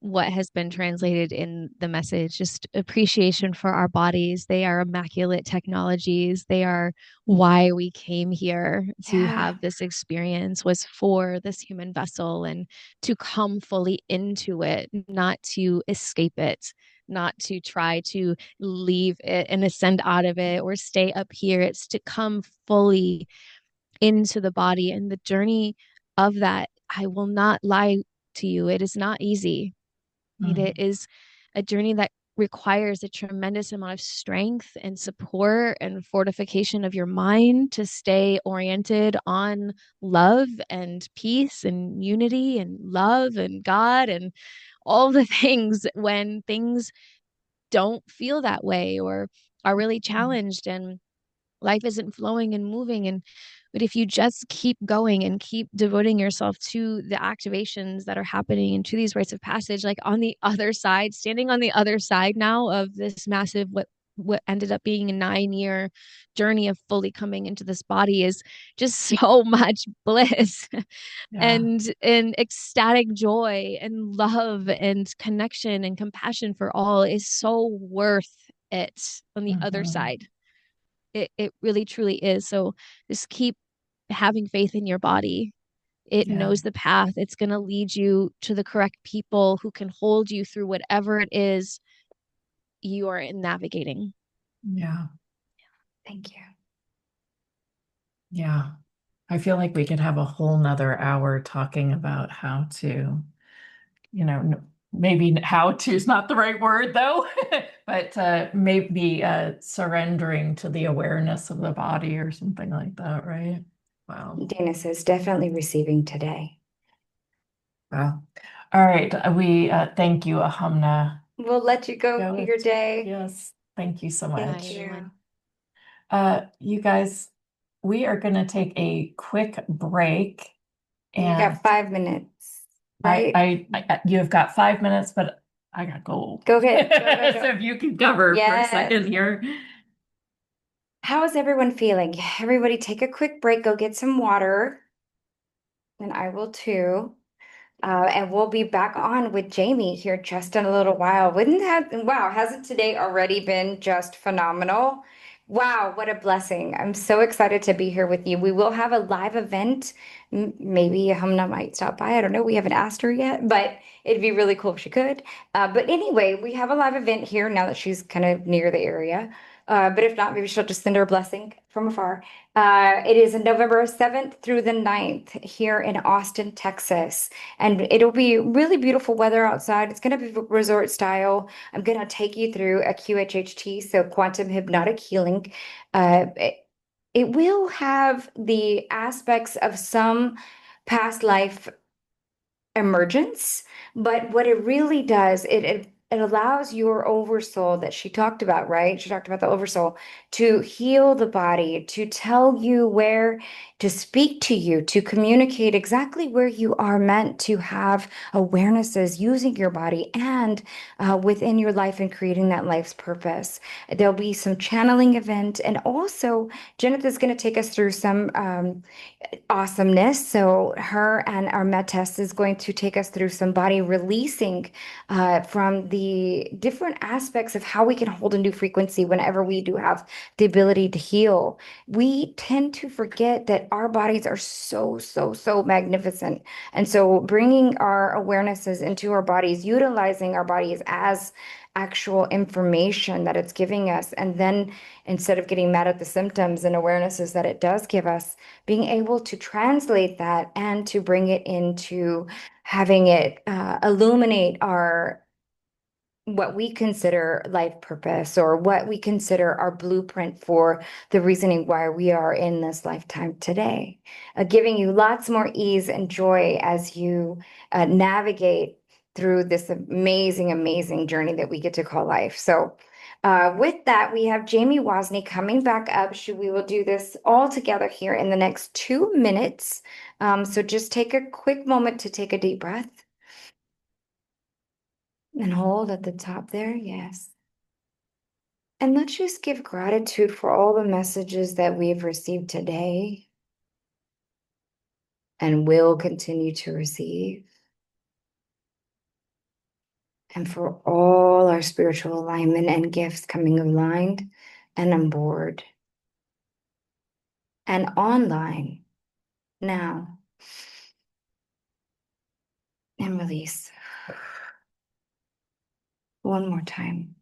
what has been translated in the message, just appreciation for our bodies. They are immaculate technologies. They are why we came here to Yeah. have this experience, was for this human vessel and to come fully into it, not to escape it, not to try to leave it and ascend out of it or stay up here. It's to come fully into the body, and the journey of that, I will not lie to you, it is not easy. It Mm. is a journey that requires a tremendous amount of strength and support and fortification of your mind to stay oriented on love and peace and unity and love and God and all the things when things don't feel that way or are really challenged and life isn't flowing and moving. And but if you just keep going and keep devoting yourself to the activations that are happening and to these rites of passage, like on the other side, standing on the other side now of this massive what ended up being a 9-year journey of fully coming into this body is just so much bliss Yeah. and ecstatic joy and love and connection and compassion for all is so worth it on the other Mhm. side. It really truly is. So just keep having faith in your body. It Yeah. knows the path. It's going to lead you to the correct people who can hold you through whatever it is you are navigating. Yeah. Thank you. Yeah. I feel like we could have a whole nother hour talking about how to, maybe how to is not the right word though, but maybe surrendering to the awareness of the body or something like that, right? Wow. Dana says, definitely receiving today. Wow. All right. We thank you, Ahamna. We'll let you go Go. your day. Yes. Thank you so Bye, Thank much. you. everyone. You guys, we are going to take a quick break, And you and got 5 minutes, right? you've got 5 minutes, but I got gold. Go ahead. Go, go, So go. if you can cover for a Yes. second here. How is everyone feeling? Everybody take a quick break, go get some water, and I will too. And we'll be back on with Jamie here just in a little while. Wouldn't that, wow, hasn't today already been just phenomenal? Wow, what a blessing. I'm so excited to be here with you. We will have a live event. Maybe Humna might stop by. I don't know. We haven't asked her yet, but it'd be really cool if she could. But anyway, we have a live event here now that she's kind of near the area. But if not, maybe she'll just send her a blessing from afar. It is November 7th through the 9th here in Austin, Texas. And it'll be really beautiful weather outside. It's going to be resort style. I'm going to take you through a QHHT, so quantum hypnotic healing. It will have the aspects of some past life emergence, but what it really does, it allows your oversoul that she talked about, right? She talked about the oversoul to heal the body, to tell you where to speak to you, to communicate exactly where you are meant to have awarenesses using your body and within your life and creating that life's purpose. There'll be some channeling event, and also Jenith is going to take us through some awesomeness. So her and our med test is going to take us through some body releasing from the different aspects of how we can hold a new frequency whenever we do have the ability to heal. We tend to forget that our bodies are so, so, so magnificent. And so bringing our awarenesses into our bodies, utilizing our bodies as actual information that it's giving us, and then instead of getting mad at the symptoms and awarenesses that it does give us, being able to translate that and to bring it into having it illuminate our what we consider life purpose or what we consider our blueprint for the reasoning why we are in this lifetime today, giving you lots more ease and joy as you navigate through this amazing, amazing journey that we get to call life. So with that, we have Jamie Wozni coming back up. We will do this all together here in the next 2 minutes. So just take a quick moment to take a deep breath and hold at the top there. Yes. And let's just give gratitude for all the messages that we've received today and will continue to receive. And for all our spiritual alignment and gifts coming aligned and on board and online now. And release. One more time.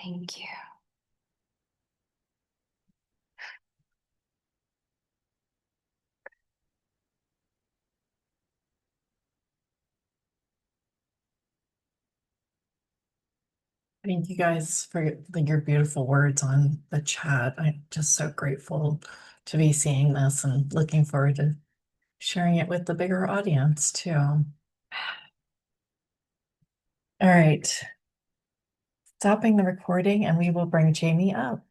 Thank you. Thank you guys for your beautiful words on the chat. I'm just so grateful to be seeing this and looking forward to sharing it with the bigger audience too. All right. Stopping the recording, and we will bring Jamie up.